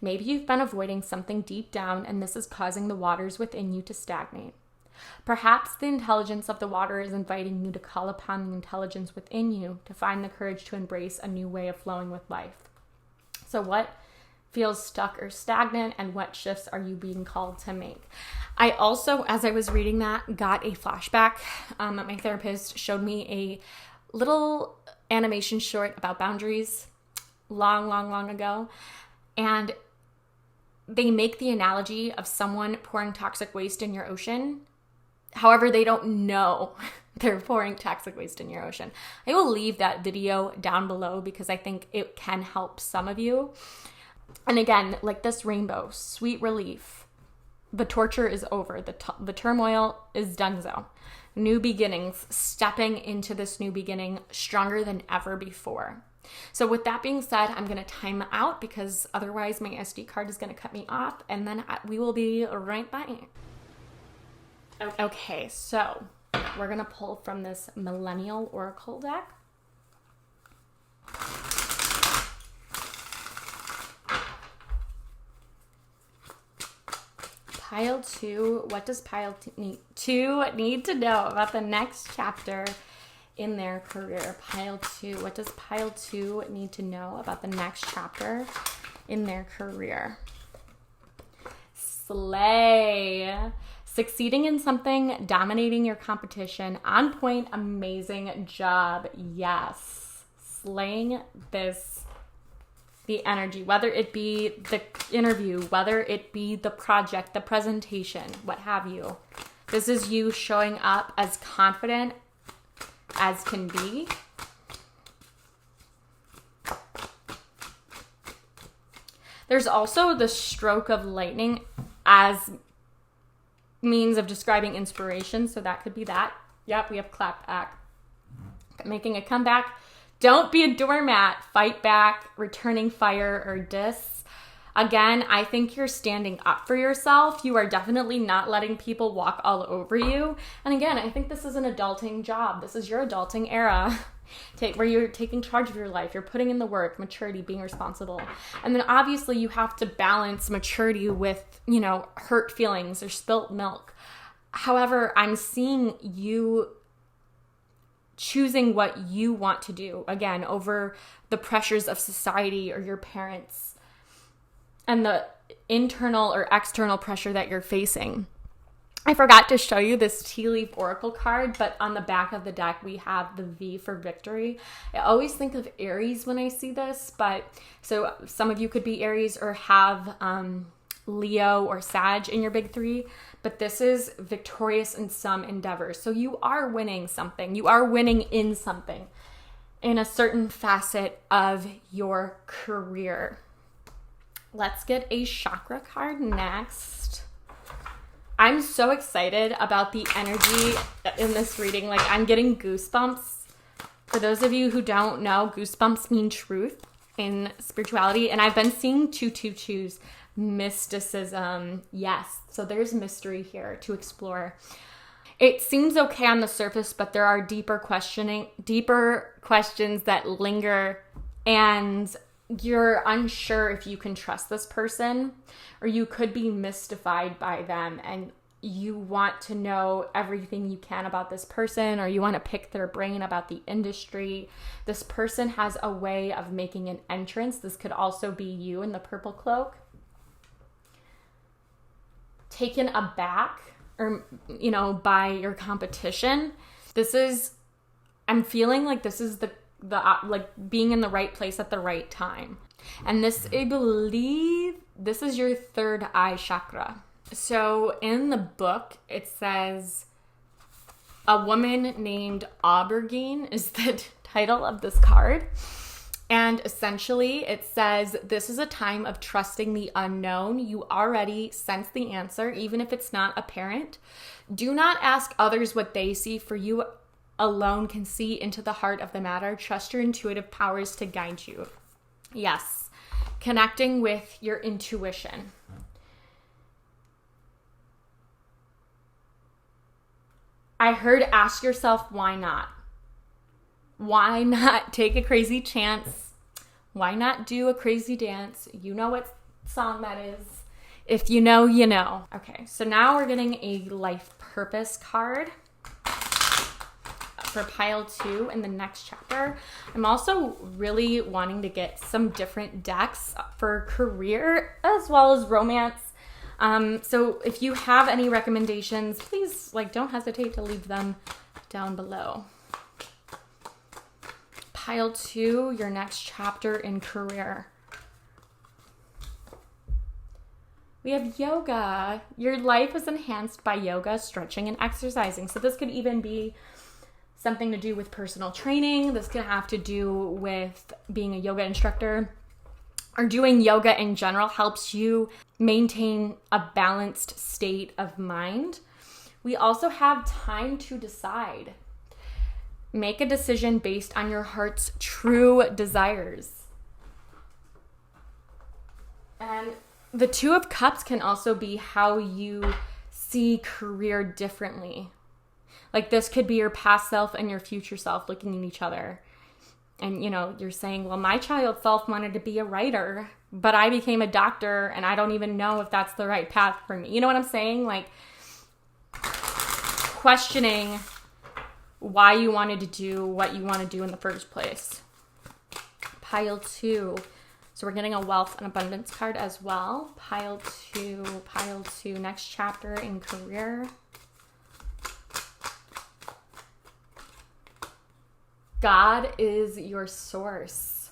Maybe you've been avoiding something deep down and this is causing the waters within you to stagnate. Perhaps the intelligence of the water is inviting you to call upon the intelligence within you to find the courage to embrace a new way of flowing with life. So what feels stuck or stagnant, and what shifts are you being called to make? I also, as I was reading that, got a flashback. My therapist showed me a little animation short about boundaries long ago. And they make the analogy of someone pouring toxic waste in your ocean. However, they don't know they're pouring toxic waste in your ocean. I will leave that video down below because I think it can help some of you. And again, like this rainbow, sweet relief. The torture is over. The turmoil is donezo. New beginnings, stepping into this new beginning stronger than ever before. So with that being said, I'm going to time out because otherwise my SD card is going to cut me off, and then we will be right back. Okay, so we're going to pull from this Millennial Oracle deck. Pile 2, what does pile 2 need to know about the next chapter in their career? Pile 2, what does pile 2 need to know about the next chapter in their career? Slay. Succeeding in something, dominating your competition, on point, amazing job. Yes. Slaying this, the energy, whether it be the interview, whether it be the project, the presentation, what have you. This is you showing up as confident as can be. There's also the stroke of lightning as means of describing inspiration, so that could be that. Yep, we have clap back. Making a comeback. Don't be a doormat. Fight back, returning fire or diss. Again, I think you're standing up for yourself. You are definitely not letting people walk all over you. And again, I think this is an adulting job. This is your adulting era. Where you're taking charge of your life. You're putting in the work, maturity, being responsible. And then obviously you have to balance maturity with, hurt feelings or spilt milk. However, I'm seeing you choosing what you want to do, again, over the pressures of society or your parents and the internal or external pressure that you're facing. I forgot to show you this tea leaf oracle card, but on the back of the deck, we have the V for victory. I always think of Aries when I see this, but so some of you could be Aries or have Leo or Sag in your big three, but this is victorious in some endeavors. So you are winning something. You are winning in something in a certain facet of your career. Let's get a chakra card next. I'm so excited about the energy in this reading. Like, I'm getting goosebumps. For those of you who don't know, goosebumps mean truth in spirituality. And I've been seeing 222s, mysticism. Yes. So there's mystery here to explore. It seems okay on the surface, but there are deeper questions that linger, and you're unsure if you can trust this person, or you could be mystified by them and you want to know everything you can about this person, or you want to pick their brain about the industry. This person has a way of making an entrance. This could also be you in the purple cloak. Taken aback or, by your competition. I'm feeling like this is the being in the right place at the right time. And this, I believe, this is your third eye chakra. So in the book, it says a woman named Aubergine is the title of this card. And essentially it says, this is a time of trusting the unknown. You already sense the answer, even if it's not apparent. Do not ask others what they see, for you alone can see into the heart of the matter. Trust your intuitive powers to guide you. Yes, connecting with your intuition. I heard ask yourself, why not? Why not take a crazy chance? Why not do a crazy dance? You know what song that is. If you know, you know. Okay, so now we're getting a life purpose card for pile 2 in the next chapter. I'm also really wanting to get some different decks for career as well as romance. So if you have any recommendations, please don't hesitate to leave them down below. Pile 2, your next chapter in career. We have yoga. Your life is enhanced by yoga, stretching, and exercising. So this could even be something to do with personal training. This could have to do with being a yoga instructor, or doing yoga in general helps you maintain a balanced state of mind. We also have time to decide. Make a decision based on your heart's true desires. And the 2 of Cups can also be how you see career differently. This could be your past self and your future self looking at each other. And, you're saying, well, my child self wanted to be a writer, but I became a doctor and I don't even know if that's the right path for me. You know what I'm saying? Questioning why you wanted to do what you want to do in the first place. Pile 2. So we're getting a wealth and abundance card as well. Pile 2, next chapter in career. God is your source.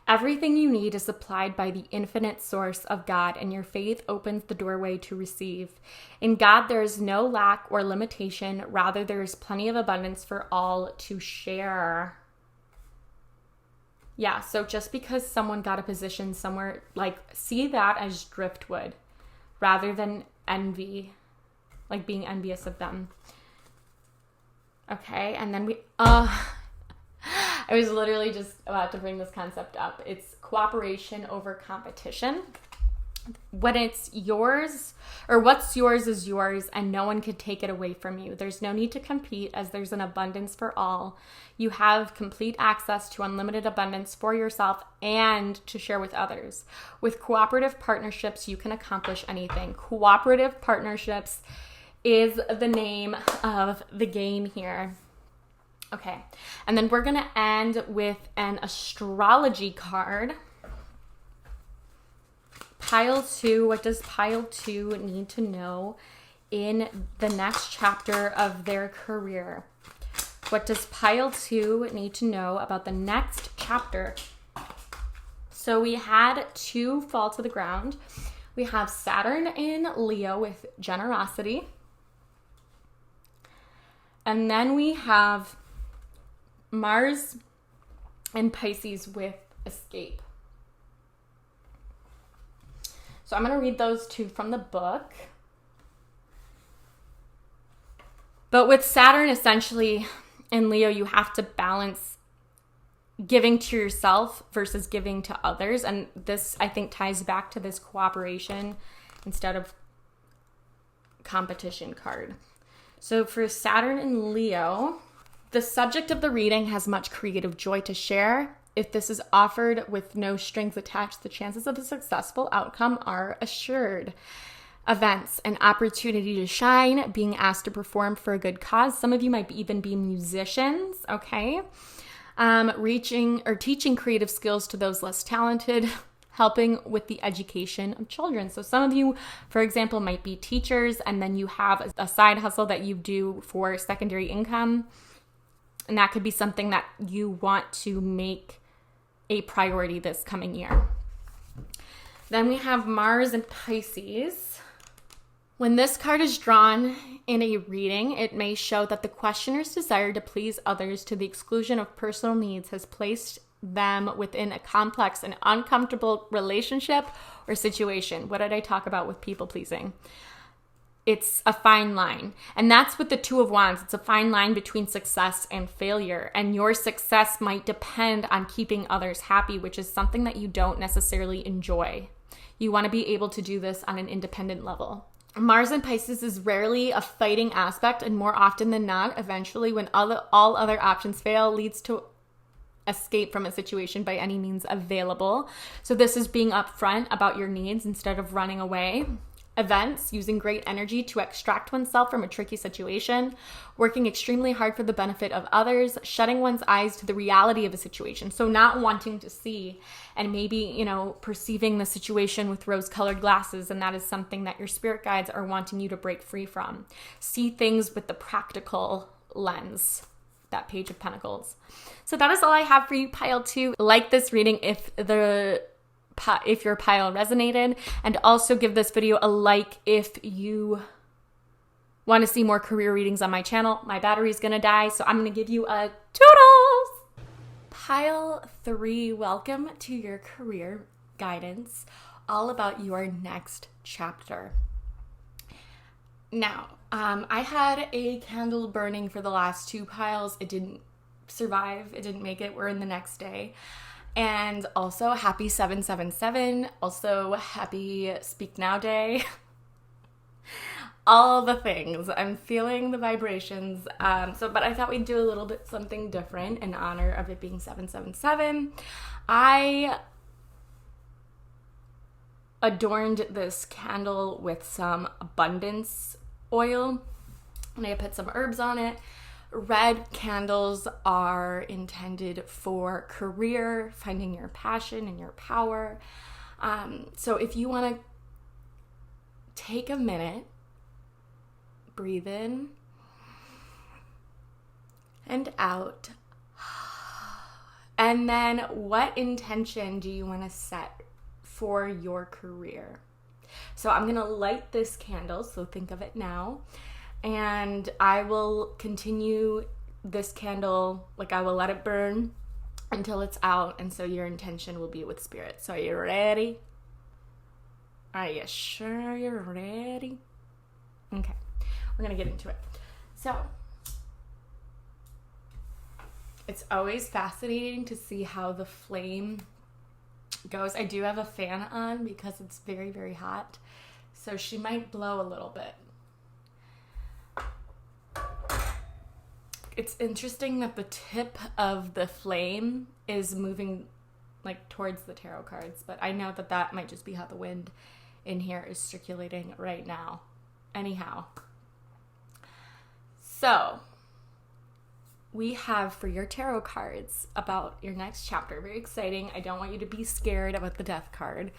Everything you need is supplied by the infinite source of God, and your faith opens the doorway to receive. In God, there is no lack or limitation. Rather, there is plenty of abundance for all to share. Yeah, so just because someone got a position somewhere, see that as driftwood rather than envy, being envious of them. Okay, and then I was literally just about to bring this concept up. It's cooperation over competition. When it's yours, or what's yours is yours, and no one could take it away from you. There's no need to compete, as there's an abundance for all. You have complete access to unlimited abundance for yourself and to share with others. With cooperative partnerships, you can accomplish anything. Cooperative partnerships is the name of the game here. Okay, and then we're going to end with an astrology card. Pile 2, what does pile 2 need to know in the next chapter of their career? What does pile 2 need to know about the next chapter? So we had 2 fall to the ground. We have Saturn in Leo with generosity. And then we have Mars and Pisces with escape. So I'm going to read those 2 from the book. But with Saturn essentially in Leo, you have to balance giving to yourself versus giving to others. And this, I think, ties back to this cooperation instead of competition card. So for Saturn in Leo, the subject of the reading has much creative joy to share. If this is offered with no strings attached, the chances of a successful outcome are assured. Events, an opportunity to shine, being asked to perform for a good cause. Some of you might even be musicians, okay? Reaching or teaching creative skills to those less talented, helping with the education of children. So some of you, for example, might be teachers, and then you have a side hustle that you do for secondary income. And that could be something that you want to make a priority this coming year. Then we have Mars and Pisces. When this card is drawn in a reading, it may show that the questioner's desire to please others to the exclusion of personal needs has placed them within a complex and uncomfortable relationship or situation. What did I talk about with people pleasing? It's a fine line. And that's with the 2 of Wands. It's a fine line between success and failure. And your success might depend on keeping others happy, which is something that you don't necessarily enjoy. You want to be able to do this on an independent level. Mars in Pisces is rarely a fighting aspect, and more often than not, eventually when all other options fail, leads to escape from a situation by any means available. So this is being upfront about your needs instead of running away. Events, using great energy to extract oneself from a tricky situation, working extremely hard for the benefit of others, shutting one's eyes to the reality of a situation. So not wanting to see and maybe, perceiving the situation with rose-colored glasses, and that is something that your spirit guides are wanting you to break free from. See things with the practical lens. That Page of Pentacles. So that is all I have for you, pile 2. Like this reading if your pile resonated, and also give this video a like if you want to see more career readings on my channel. My battery's gonna die, so I'm gonna give you a toodles. Pile 3, welcome to your career guidance, all about your next chapter. Now, I had a candle burning for the last 2 piles. It didn't survive. It didn't make it. We're in the next day. And also happy 777. Also happy Speak Now Day. All the things. I'm feeling the vibrations. But I thought we'd do a little bit something different in honor of it being 777. I adorned this candle with some abundance oil, and I put some herbs on it. Red candles are intended for career, finding your passion and your power. So if you want to take a minute, breathe in and out, and then what intention do you want to set for your career? So I'm going to light this candle, so think of it now, and I will continue this candle, I will let it burn until it's out, and so your intention will be with spirit. So are you ready? Are you sure you're ready? Okay, we're going to get into it. So it's always fascinating to see how the flame goes. I do have a fan on because it's very, very hot, so she might blow a little bit. It's interesting that the tip of the flame is moving towards the tarot cards, but I know that might just be how the wind in here is circulating right now. Anyhow, so we have for your tarot cards about your next chapter. Very exciting. I don't want you to be scared about the Death card.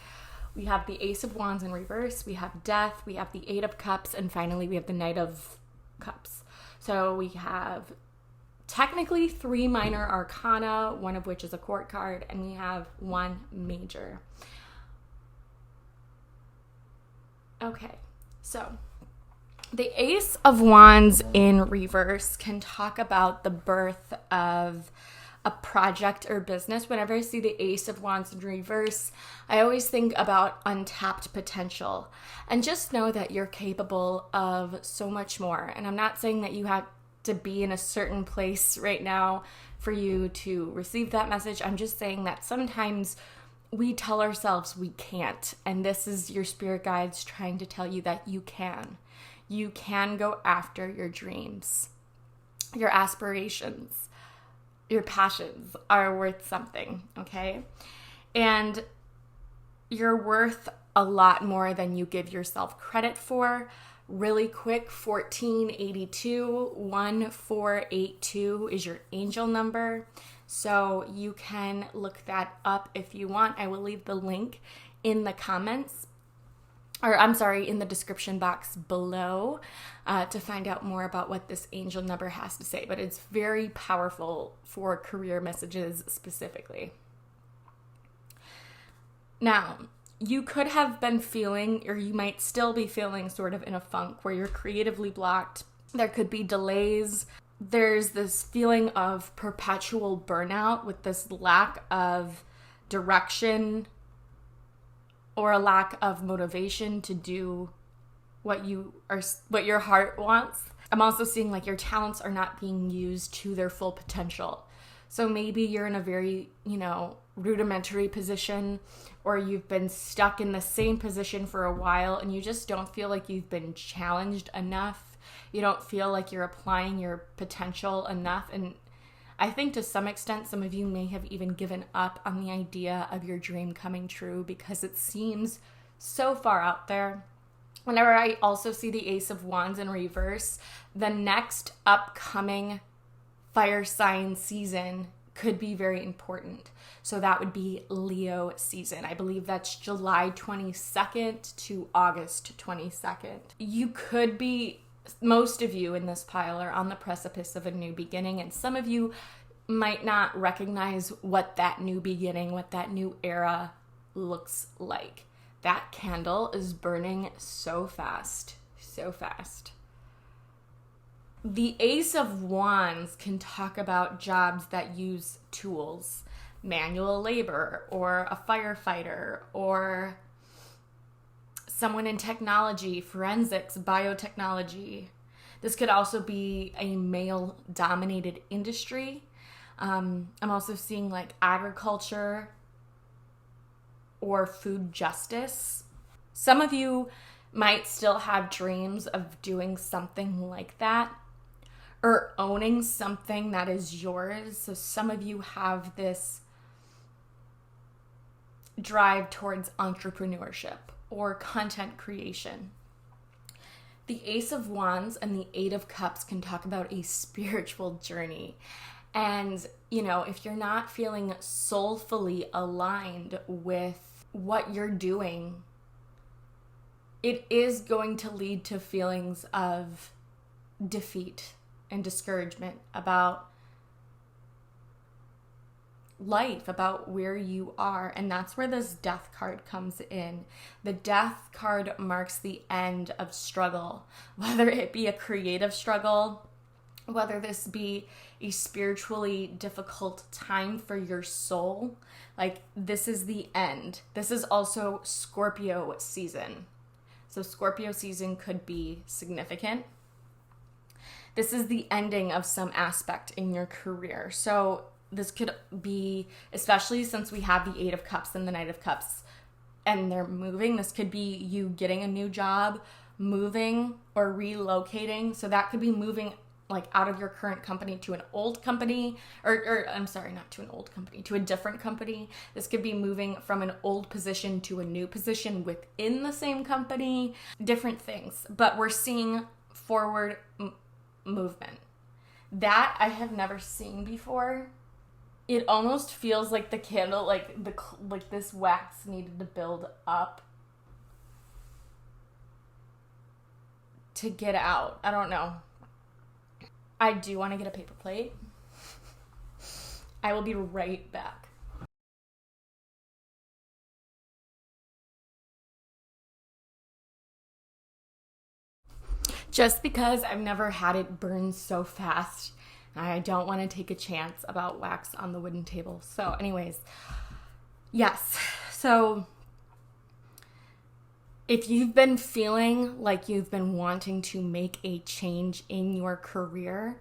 We have the Ace of Wands in reverse. We have Death. We have the Eight of Cups. And finally, we have the Knight of Cups. So we have technically 3 minor arcana, one of which is a court card, and we have 1 major. Okay, so the Ace of Wands in reverse can talk about the birth of a project or business. Whenever I see the Ace of Wands in reverse, I always think about untapped potential. And just know that you're capable of so much more. And I'm not saying that you have to be in a certain place right now for you to receive that message. I'm just saying that sometimes we tell ourselves we can't. And this is your spirit guides trying to tell you that you can. You can go after your dreams. Your aspirations, your passions are worth something, okay? And you're worth a lot more than you give yourself credit for. Really quick, 1482, 1482 is your angel number. So you can look that up if you want. I will leave the link in the comments. In the description box below to find out more about what this angel number has to say. But it's very powerful for career messages specifically. Now, you could have been feeling, or you might still be feeling sort of in a funk where you're creatively blocked. There could be delays. There's this feeling of perpetual burnout with this lack of direction or a lack of motivation to do what your heart wants. I'm also seeing your talents are not being used to their full potential. So maybe you're in a very, rudimentary position, or you've been stuck in the same position for a while and you just don't feel like you've been challenged enough. You don't feel like you're applying your potential enough. And I think to some extent, some of you may have even given up on the idea of your dream coming true because it seems so far out there. Whenever I also see the Ace of Wands in reverse, the next upcoming fire sign season could be very important. So that would be Leo season. I believe that's July 22nd to August 22nd. You could be, most of you in this pile are on the precipice of a new beginning, and some of you might not recognize what that new beginning, what that new era looks like. That candle is burning so fast, so fast. The Ace of Wands can talk about jobs that use tools, manual labor, or a firefighter, or someone in technology, forensics, biotechnology. This could also be a male-dominated industry. I'm also seeing like agriculture or food justice. Some of you might still have dreams of doing something like that or owning something that is yours. So some of you have this drive towards entrepreneurship or content creation. The Ace of Wands and the Eight of Cups can talk about a spiritual journey. And, you know, if you're not feeling soulfully aligned with what you're doing, it is going to lead to feelings of defeat and discouragement about life, about where you are. And that's where this Death card comes in. The Death card marks the end of struggle, whether it be a creative struggle, whether this be a spiritually difficult time for your soul. Like, this is the end. This is also Scorpio season. So Scorpio season could be significant. This is the ending of some aspect in your career. So this could be, especially since we have the Eight of Cups and the Knight of Cups, and they're moving, this could be you getting a new job, moving, or relocating. So that could be moving like out of your current company to an old company, or I'm sorry, not to an old company, to a different company. This could be moving from an old position to a new position within the same company, different things. But we're seeing forward movement. That I have never seen before. It almost feels like the candle, like this wax needed to build up to get out. I don't know. I do want to get a paper plate. I will be right back. Just because I've never had it burn so fast, I don't want to take a chance about wax on the wooden table. So anyways, yes. So if you've been feeling like you've been wanting to make a change in your career,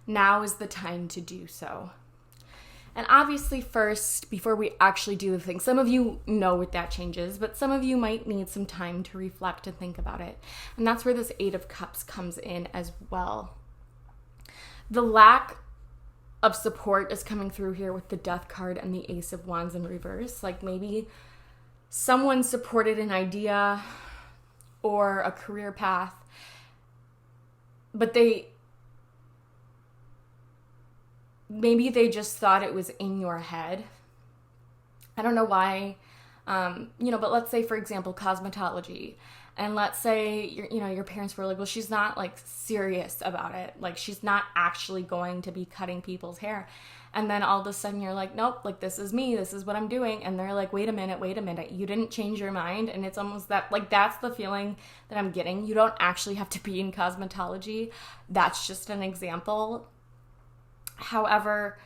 now is the time to do so. And obviously first, before we actually do the thing, some of you know what that change is, but some of you might need some time to reflect and think about it. And that's where this Eight of Cups comes in as well. The lack of support is coming through here with the Death card and the Ace of Wands in reverse. Like maybe someone supported an idea or a career path, but maybe they just thought it was in your head. I don't know why, but let's say, for example, cosmetology. And let's say, your parents were like, well, she's not like serious about it. Like she's not actually going to be cutting people's hair. And then all of a sudden you're like, nope, like this is me. This is what I'm doing. And they're like, wait a minute. You didn't change your mind. And it's almost that, like, that's the feeling that I'm getting. You don't actually have to be in cosmetology. That's just an example. However,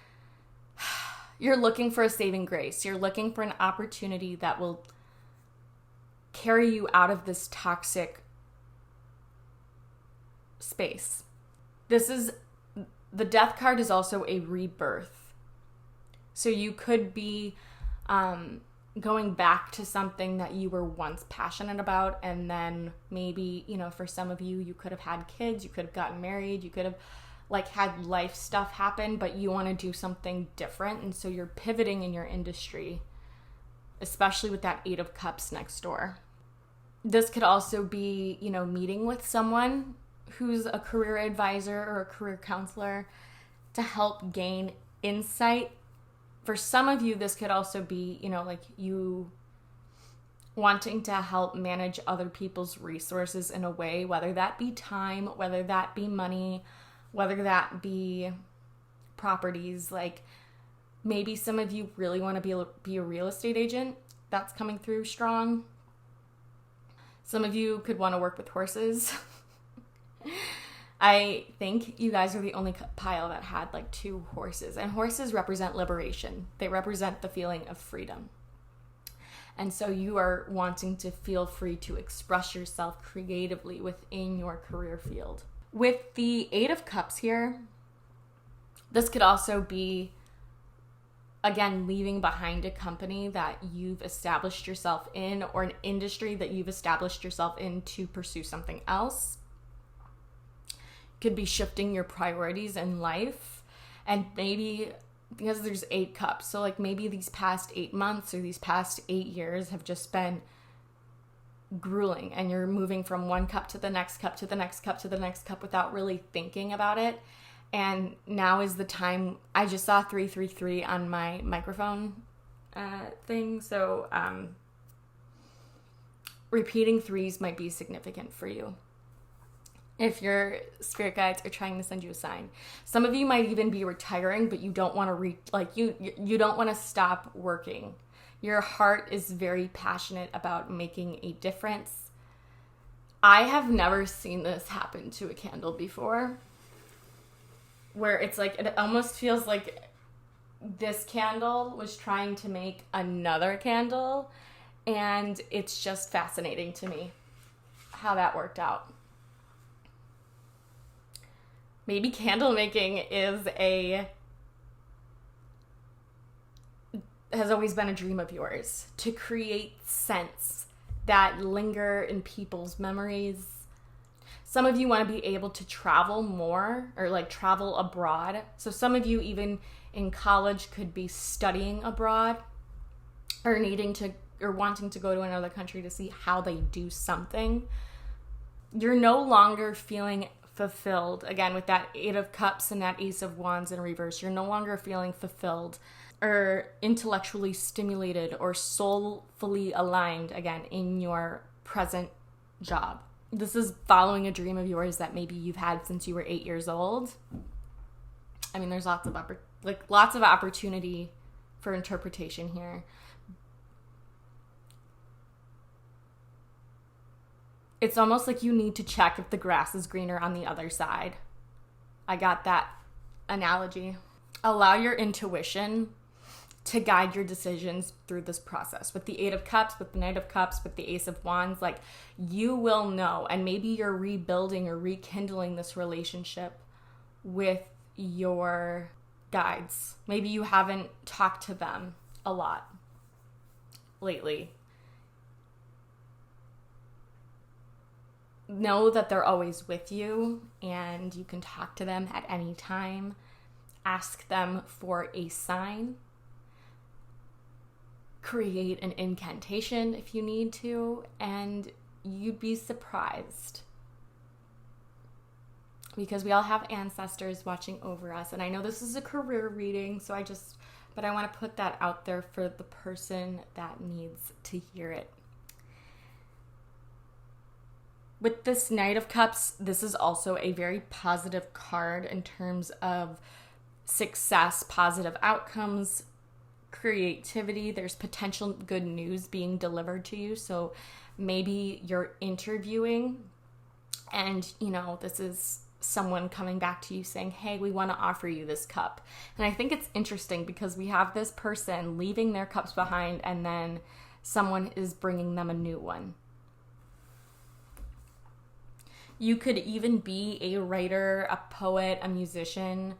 you're looking for a saving grace. You're looking for an opportunity that will carry you out of this toxic space. The Death card is also a rebirth. So you could be going back to something that you were once passionate about, and then maybe, for some of you, you could have had kids, you could have gotten married, you could have like had life stuff happen, but you want to do something different. And so you're pivoting in your industry, especially with that Eight of Cups next door. This could also be, you know, meeting with someone who's a career advisor or a career counselor to help gain insight. For some of you, this could also be, you know, like you wanting to help manage other people's resources in a way, whether that be time, whether that be money, whether that be properties. Like maybe some of you really want to be a real estate agent. That's coming through strong. Some of you could want to work with horses. I think you guys are the only pile that had like 2 horses. And horses represent liberation. They represent the feeling of freedom. And so you are wanting to feel free to express yourself creatively within your career field. With the Eight of Cups here, this could also be, again, leaving behind a company that you've established yourself in or an industry that you've established yourself in to pursue something else. Could be shifting your priorities in life, and maybe because there's 8 cups, so like maybe these past 8 months or these past 8 years have just been grueling, and you're moving from one cup to the next cup to the next cup to the next cup without really thinking about it. And now is the time. I just saw 333 on my microphone thing, so repeating 3s might be significant for you if your spirit guides are trying to send you a sign. Some of you might even be retiring, but you don't want to you don't want to stop working. Your heart is very passionate about making a difference. I have never seen this happen to a candle before, where it's like, it almost feels like this candle was trying to make another candle, and it's just fascinating to me how that worked out. Maybe candle making has always been a dream of yours, to create scents that linger in people's memories. Some of you want to be able to travel more, or like travel abroad. So some of you even in college could be studying abroad, or wanting to go to another country to see how they do something. You're no longer feeling fulfilled. Again, with that Eight of Cups and that Ace of Wands in reverse, you're no longer feeling fulfilled or intellectually stimulated or soulfully aligned, again, in your present job. This is following a dream of yours that maybe you've had since you were 8 years old. I mean, there's lots of opportunity for interpretation here. It's almost like you need to check if the grass is greener on the other side. I got that analogy. Allow your intuition to guide your decisions through this process. With the Eight of Cups, with the Knight of Cups, with the Ace of Wands, like, you will know. And maybe you're rebuilding or rekindling this relationship with your guides. Maybe you haven't talked to them a lot lately. Know that they're always with you, and you can talk to them at any time. Ask them for a sign. Create an incantation if you need to, and you'd be surprised. Because we all have ancestors watching over us. And I know this is a career reading, but I want to put that out there for the person that needs to hear it. With this Knight of Cups, this is also a very positive card in terms of success, positive outcomes, creativity. There's potential good news being delivered to you. So maybe you're interviewing and, this is someone coming back to you saying, hey, we want to offer you this cup. And I think it's interesting because we have this person leaving their cups behind, and then someone is bringing them a new one. You could even be a writer, a poet, a musician,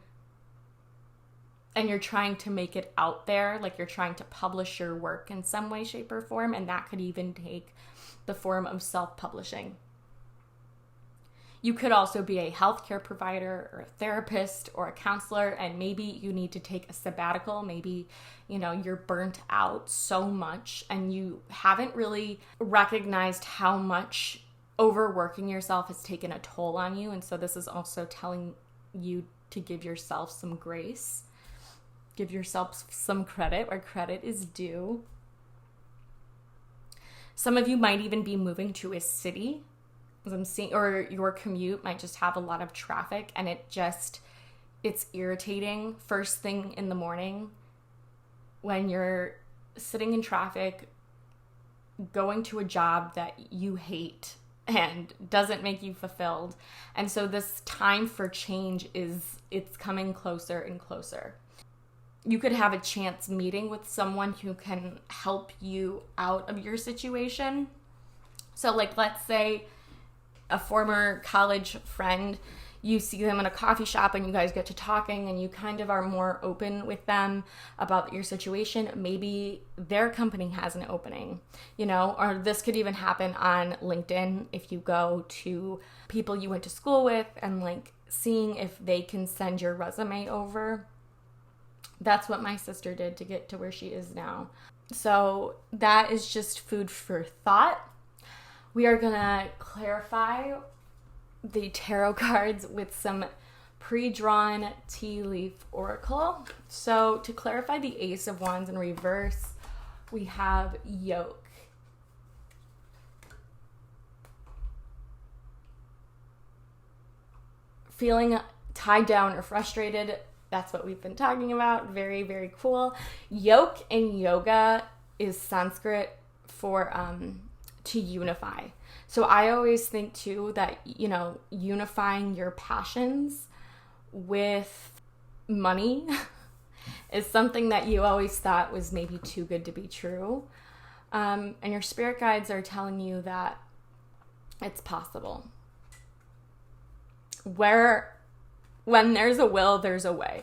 and you're trying to make it out there, like you're trying to publish your work in some way, shape, or form, and that could even take the form of self-publishing. You could also be a healthcare provider or a therapist or a counselor, and maybe you need to take a sabbatical. Maybe, you're burnt out so much and you haven't really recognized how much overworking yourself has taken a toll on you. And so this is also telling you to give yourself some grace, give yourself some credit where credit is due. Some of you might even be moving to a city, as I'm seeing, or your commute might just have a lot of traffic, and it's irritating first thing in the morning when you're sitting in traffic, going to a job that you hate and doesn't make you fulfilled. And so this time for change it's coming closer and closer. You could have a chance meeting with someone who can help you out of your situation. So let's say a former college friend, you see them in a coffee shop and you guys get to talking and you kind of are more open with them about your situation. Maybe their company has an opening, or this could even happen on LinkedIn if you go to people you went to school with and seeing if they can send your resume over. That's what my sister did to get to where she is now. So that is just food for thought. We are going to clarify the tarot cards with some pre-drawn tea leaf oracle. So to clarify the Ace of Wands in reverse, we have yoke. Feeling tied down or frustrated. That's what we've been talking about. Very, very cool. Yoke in yoga is Sanskrit for to unify. So I always think too that, unifying your passions with money is something that you always thought was maybe too good to be true. And your spirit guides are telling you that it's possible. When there's a will, there's a way.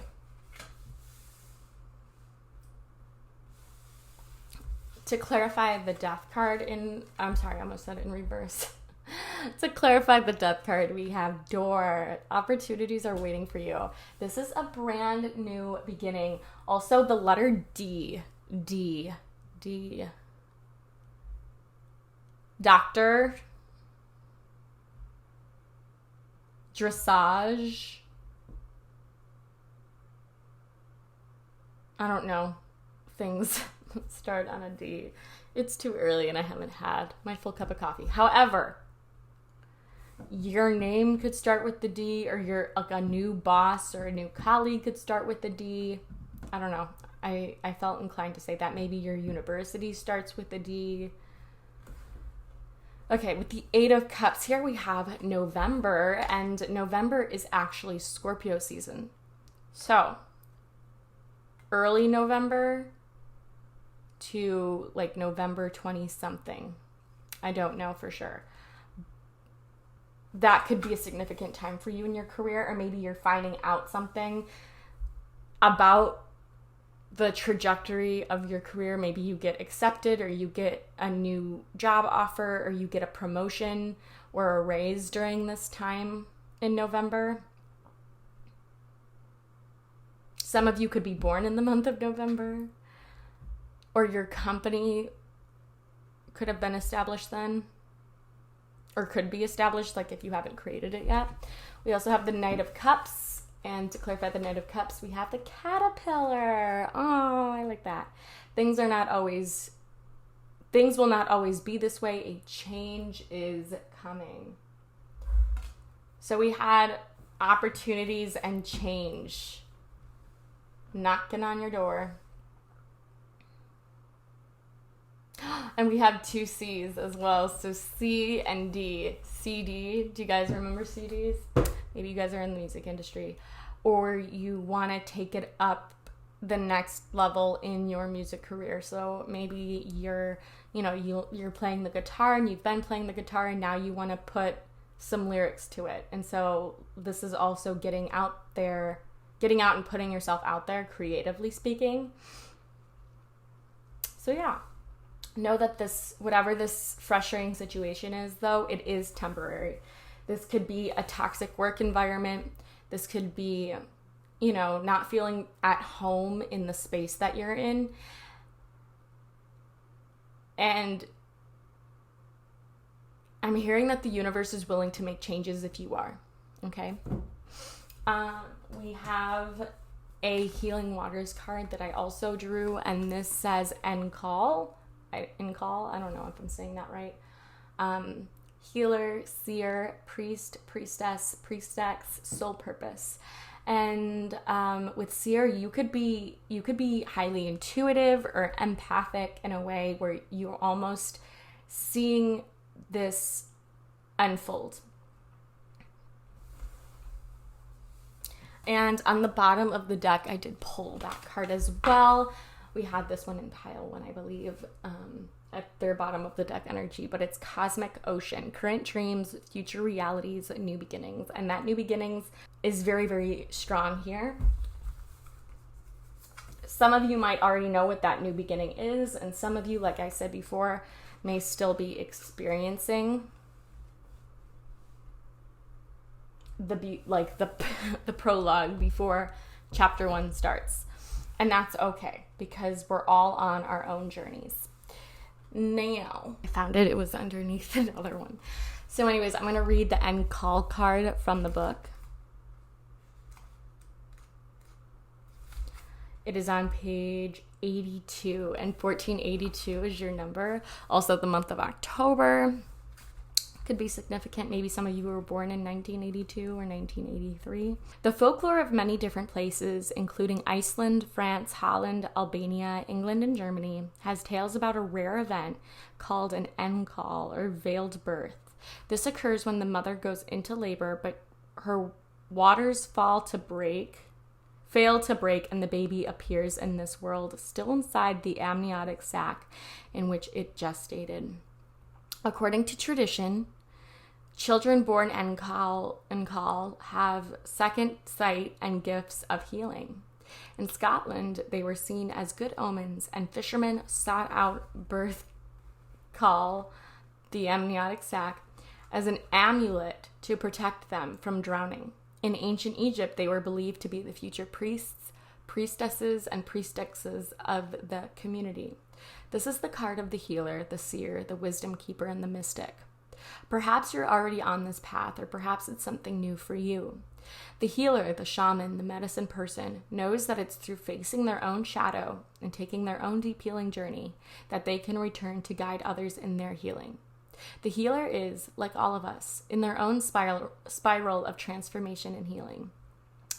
To clarify the death card I almost said it in reverse. To clarify the death card, we have door. Opportunities are waiting for you. This is a brand new beginning. Also, the letter D. Doctor. Dressage. I don't know. Things start on a D. It's too early and I haven't had my full cup of coffee. However, your name could start with the D, or a new boss or a new colleague could start with the D. I don't know. I felt inclined to say that. Maybe your university starts with the D. Okay, with the Eight of Cups here, we have November, and November is actually Scorpio season. So, early November to November 20-something. I don't know for sure. That could be a significant time for you in your career, or maybe you're finding out something about the trajectory of your career. Maybe you get accepted, or you get a new job offer, or you get a promotion or a raise during this time in November. Some of you could be born in the month of November, or your company could have been established then, or could be established if you haven't created it yet. We also have the Knight of Cups. And to clarify the Knight of Cups, we have the Caterpillar. Oh, I like that. Things will not always be this way. A change is coming. So we had opportunities and change knocking on your door. And we have two C's as well. So C and D. CD. Do you guys remember CDs? Maybe you guys are in the music industry, or you want to take it up the next level in your music career. So maybe you're playing the guitar, and you've been playing the guitar, and now you want to put some lyrics to it. And so this is also getting out and putting yourself out there, creatively speaking. So yeah, know that whatever this frustrating situation is, though, it is temporary. This could be a toxic work environment. This could be, you know, not feeling at home in the space that you're in. And I'm hearing that the universe is willing to make changes if you are. Okay? We have a Healing Waters card that I also drew, and this says Encall. Encall, I don't know if I'm saying that right. Healer, seer, priest, priestess, priestess, soul purpose. And with seer, you could be highly intuitive or empathic in a way where you're almost seeing this unfold. And on the bottom of the deck, I did pull that card as well. We had this one in pile one, I believe, at their bottom of the deck energy, but it's Cosmic Ocean, current dreams, future realities, new beginnings. And that new beginnings is very, very strong here. Some of you might already know what that new beginning is, and some of you, like I said before, may still be experiencing the prologue before chapter 1 starts. And that's okay, because we're all on our own journeys. Now, I found it. It was underneath another one. So anyways, I'm going to read the End Call card from the book. It is on page 82, and 1482 is your number. Also, the month of October could be significant. Maybe some of you were born in 1982 or 1983. The folklore of many different places, including Iceland, France, Holland, Albania, England, and Germany, has tales about a rare event called an end call or veiled birth. This occurs when the mother goes into labor, but her waters fail to break, and the baby appears in this world, still inside the amniotic sac in which it gestated. According to tradition, children born en call have second sight and gifts of healing. In Scotland, they were seen as good omens, and fishermen sought out birth call, the amniotic sac, as an amulet to protect them from drowning. In ancient Egypt, they were believed to be the future priests, priestesses, and priestesses of the community. This is the card of the healer, the seer, the wisdom keeper, and the mystic. Perhaps you're already on this path, or perhaps it's something new for you. The healer, the shaman, the medicine person, knows that it's through facing their own shadow and taking their own deep healing journey that they can return to guide others in their healing. The healer is, like all of us, in their own spiral of transformation and healing.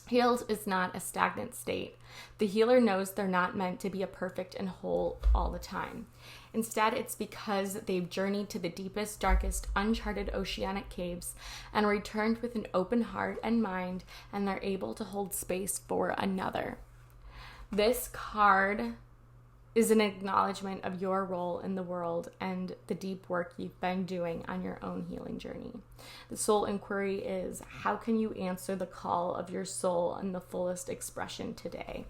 Healed is not a stagnant state. The healer knows they're not meant to be a perfect and whole all the time. Instead, it's because they've journeyed to the deepest, darkest, uncharted oceanic caves and returned with an open heart and mind, and they're able to hold space for another. This card is an acknowledgement of your role in the world and the deep work you've been doing on your own healing journey. The soul inquiry is, how can you answer the call of your soul in the fullest expression today?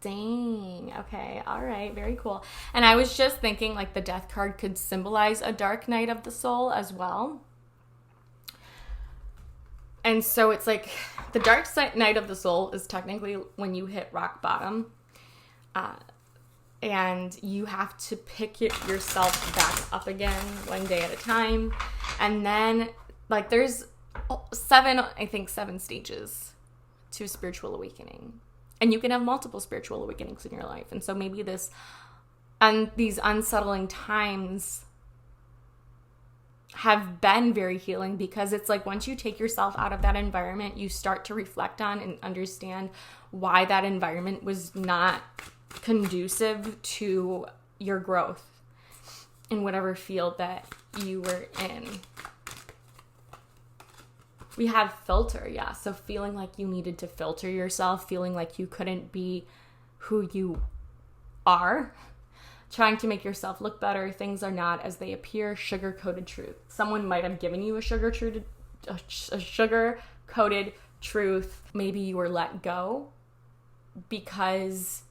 Dang. Okay. All right. Very cool. And I was just thinking, like, the death card could symbolize a dark night of the soul as well. And so it's like the dark night of the soul is technically when you hit rock bottom. And you have to pick yourself back up again one day at a time. And then, like, there's seven stages to spiritual awakening. And you can have multiple spiritual awakenings in your life. And so maybe these unsettling times have been very healing, because it's like once you take yourself out of that environment, you start to reflect on and understand why that environment was not conducive to your growth in whatever field that you were in. We have filter, yeah. So feeling like you needed to filter yourself, feeling like you couldn't be who you are, trying to make yourself look better. Things are not as they appear. Sugar-coated truth. Someone might have given you a sugar-coated truth. Maybe you were let go because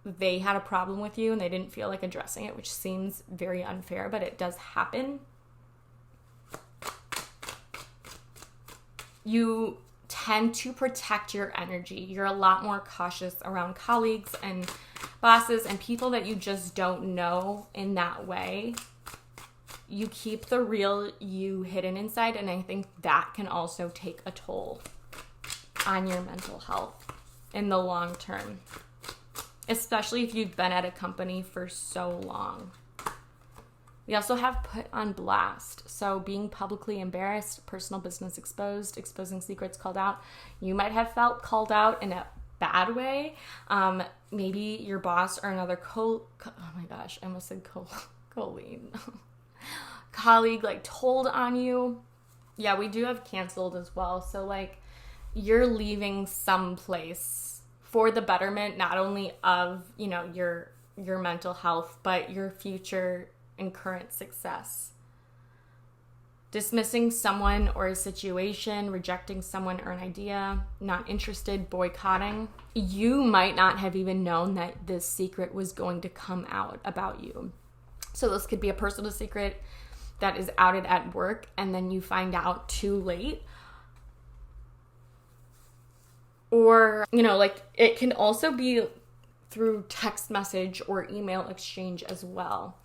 they had a problem with you and they didn't feel like addressing it, which seems very unfair, but it does happen. You tend to protect your energy. You're a lot more cautious around colleagues and bosses and people that you just don't know in that way. You keep the real you hidden inside, and I think that can also take a toll on your mental health in the long term, especially if you've been at a company for so long. We also have put on blast. So being publicly embarrassed, personal business exposed, exposing secrets called out. You might have felt called out in a bad way. Maybe your boss or another colleague like told on you. Yeah, we do have canceled as well. So like you're leaving someplace for the betterment, not only of, you know, your mental health, but your future and current success. Dismissing someone or a situation, rejecting someone or an idea, not interested, boycotting. You might not have even known that this secret was going to come out about you. So this could be a personal secret that is outed at work and then you find out too late. Or, you know, like it can also be through text message or email exchange as well.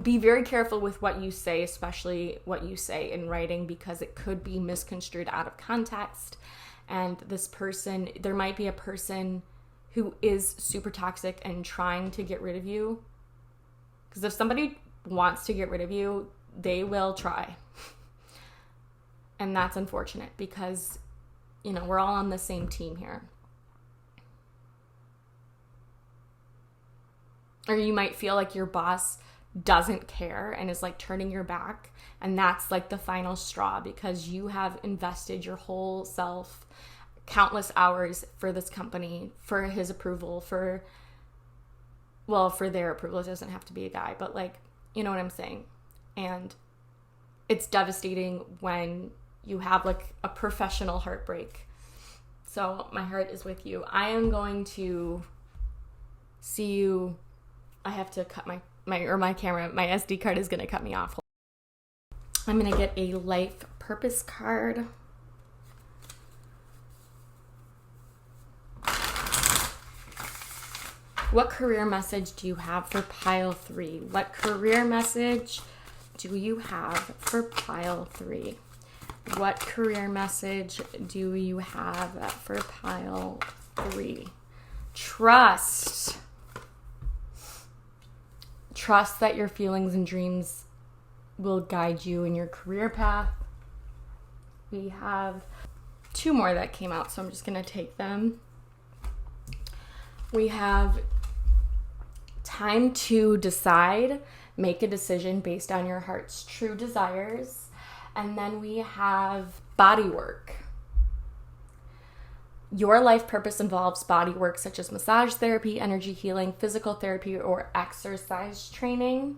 Be very careful with what you say, especially what you say in writing, because it could be misconstrued out of context. And this person, there might be a person who is super toxic and trying to get rid of you. Because if somebody wants to get rid of you, they will try. And that's unfortunate because, you know, we're all on the same team here. Or you might feel like your boss doesn't care and is like turning your back, and that's like the final straw because you have invested your whole self, countless hours for this company, for his approval, for their approval. It doesn't have to be a guy, but like, you know what I'm saying. And it's devastating when you have like a professional heartbreak. So my heart is with you. I am going to see you. I have to cut my camera, my SD card is going to cut me off. I'm going to get a life purpose card. What career message do you have for pile 3? What career message do you have for pile 3? What career message do you have for pile 3? Trust. Trust that your feelings and dreams will guide you in your career path. We have 2 more that came out, so I'm just going to take them. We have time to decide, make a decision based on your heart's true desires. And then we have body work. Your life purpose involves body work such as massage therapy, energy healing, physical therapy, or exercise training.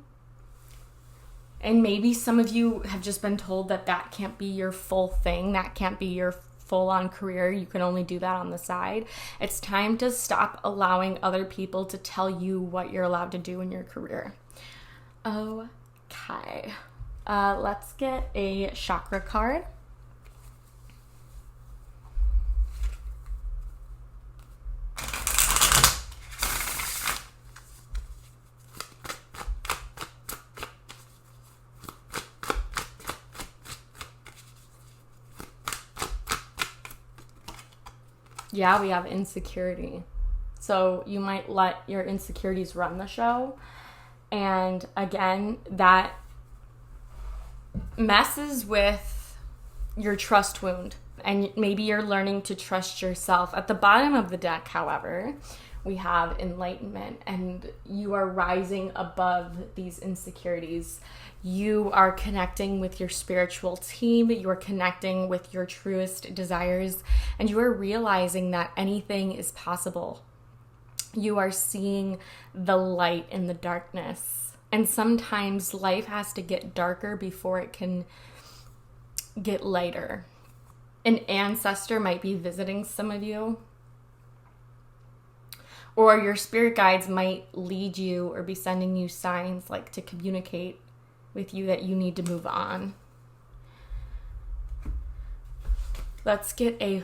And maybe some of you have just been told that that can't be your full thing. That can't be your full-on career. You can only do that on the side. It's time to stop allowing other people to tell you what you're allowed to do in your career. Okay. Let's get a chakra card. Yeah, we have insecurity. So you might let your insecurities run the show. And again, that messes with your trust wound. And maybe you're learning to trust yourself. At the bottom of the deck, however, we have enlightenment. And you are rising above these insecurities. You are connecting with your spiritual team. You are connecting with your truest desires. And you are realizing that anything is possible. You are seeing the light in the darkness. And sometimes life has to get darker before it can get lighter. An ancestor might be visiting some of you. Or your spirit guides might lead you or be sending you signs like to communicate with you that you need to move on. Let's get a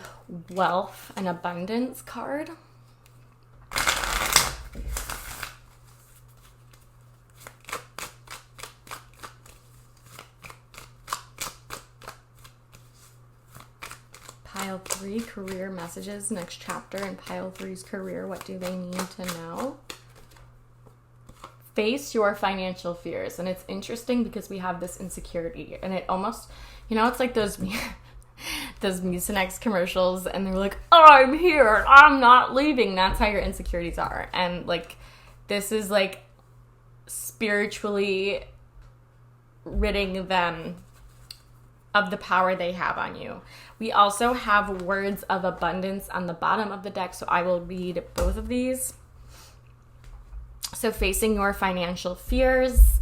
wealth and abundance card. Pile 3, career messages, next chapter in Pile 3's career. What do they need to know? Face your financial fears. And it's interesting because we have this insecurity, and it almost, it's like those Mucinex commercials, and they're like, oh, I'm here, I'm not leaving. That's how your insecurities are. And like, this is like spiritually ridding them of the power they have on you. We also have words of abundance on the bottom of the deck, so I will read both of these. So facing your financial fears.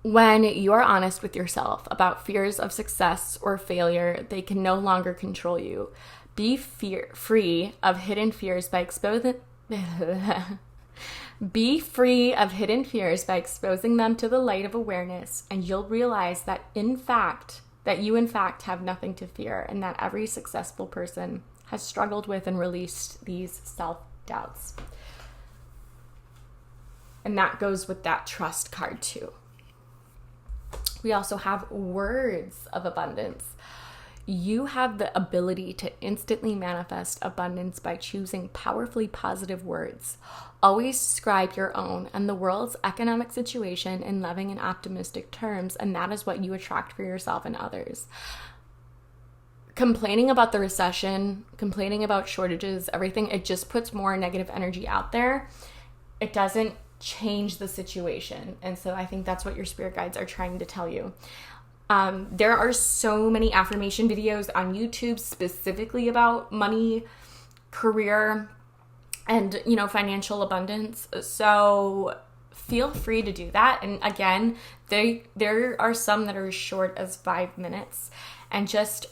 When you're honest with yourself about fears of success or failure, they can no longer control you. Be free of hidden fears by exposing Be free of hidden fears by exposing them to the light of awareness, and you'll realize that you in fact have nothing to fear, and that every successful person has struggled with and released these self-doubts. And that goes with that trust card too. We also have words of abundance. You have the ability to instantly manifest abundance by choosing powerfully positive words. Always describe your own and the world's economic situation in loving and optimistic terms, and that is what you attract for yourself and others. Complaining about the recession, complaining about shortages, everything, it just puts more negative energy out there. It doesn't change the situation. And so I think that's what your spirit guides are trying to tell you. There are so many affirmation videos on YouTube specifically about money, career, and, financial abundance. So feel free to do that. And again, there are some that are as short as 5 minutes, and just,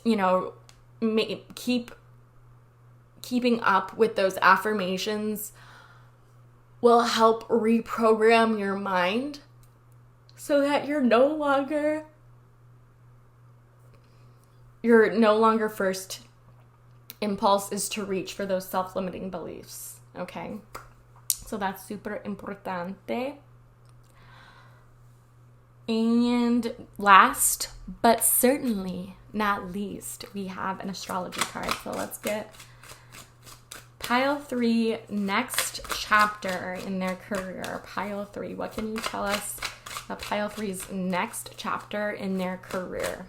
keeping up with those affirmations will help reprogram your mind so that your first impulse is to reach for those self-limiting beliefs, okay? So that's super importante. And last, but certainly not least, we have an astrology card. So let's get Pile 3, next chapter in their career. Pile 3, what can you tell us about Pile 3's next chapter in their career?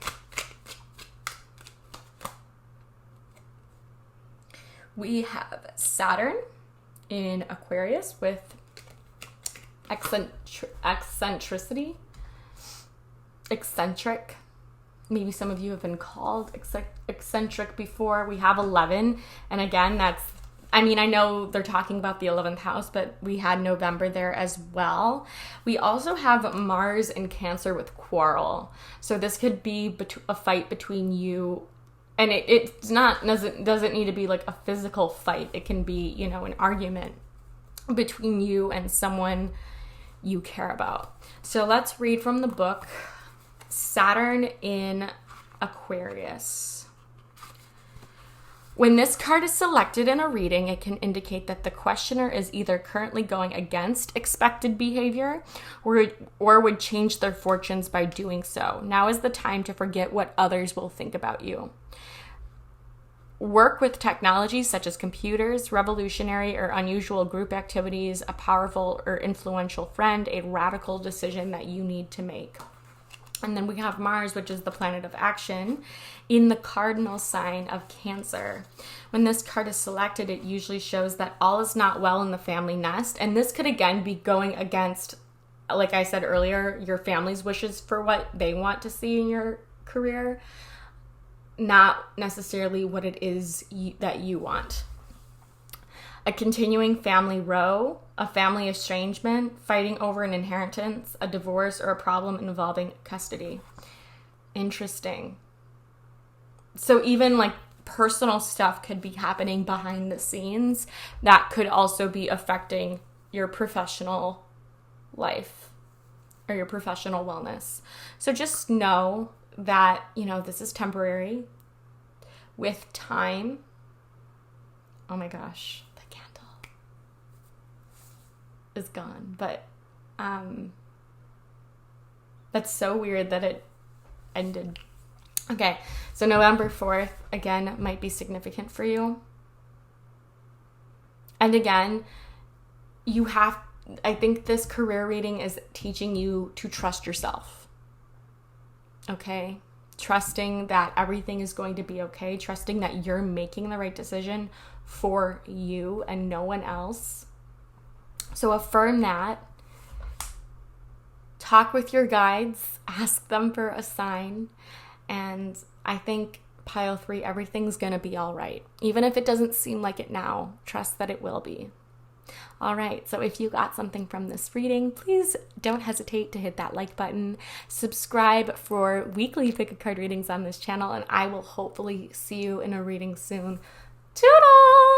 We have Saturn in Aquarius with eccentric. Maybe some of you have been called eccentric before. We have 11. And again, I know they're talking about the 11th house, but we had November there as well. We also have Mars in Cancer with quarrel. So this could be a fight between you, and doesn't need to be like a physical fight. It can be, an argument between you and someone you care about. So let's read from the book, Saturn in Aquarius. When this card is selected in a reading, it can indicate that the questioner is either currently going against expected behavior or would change their fortunes by doing so. Now is the time to forget what others will think about you. Work with technologies such as computers, revolutionary or unusual group activities, a powerful or influential friend, a radical decision that you need to make. And then we have Mars, which is the planet of action, in the cardinal sign of Cancer. When this card is selected, it usually shows that all is not well in the family nest. And this could, again, be going against, like I said earlier, your family's wishes for what they want to see in your career, not necessarily what it is that you want. A continuing family row, a family estrangement, fighting over an inheritance, a divorce, or a problem involving custody. Interesting. So even like personal stuff could be happening behind the scenes that could also be affecting your professional life or your professional wellness. So just know that, this is temporary, with time. Oh my gosh, the candle is gone. But that's so weird that it ended. Okay, so November 4th, again, might be significant for you. And again, I think this career reading is teaching you to trust yourself. Okay? Trusting that everything is going to be okay. Trusting that you're making the right decision for you and no one else. So affirm that. Talk with your guides. Ask them for a sign. And I think pile 3, everything's going to be all right. Even if it doesn't seem like it now, trust that it will be. All right, so if you got something from this reading, please don't hesitate to hit that like button. Subscribe for weekly pick a card readings on this channel, and I will hopefully see you in a reading soon. Toodles!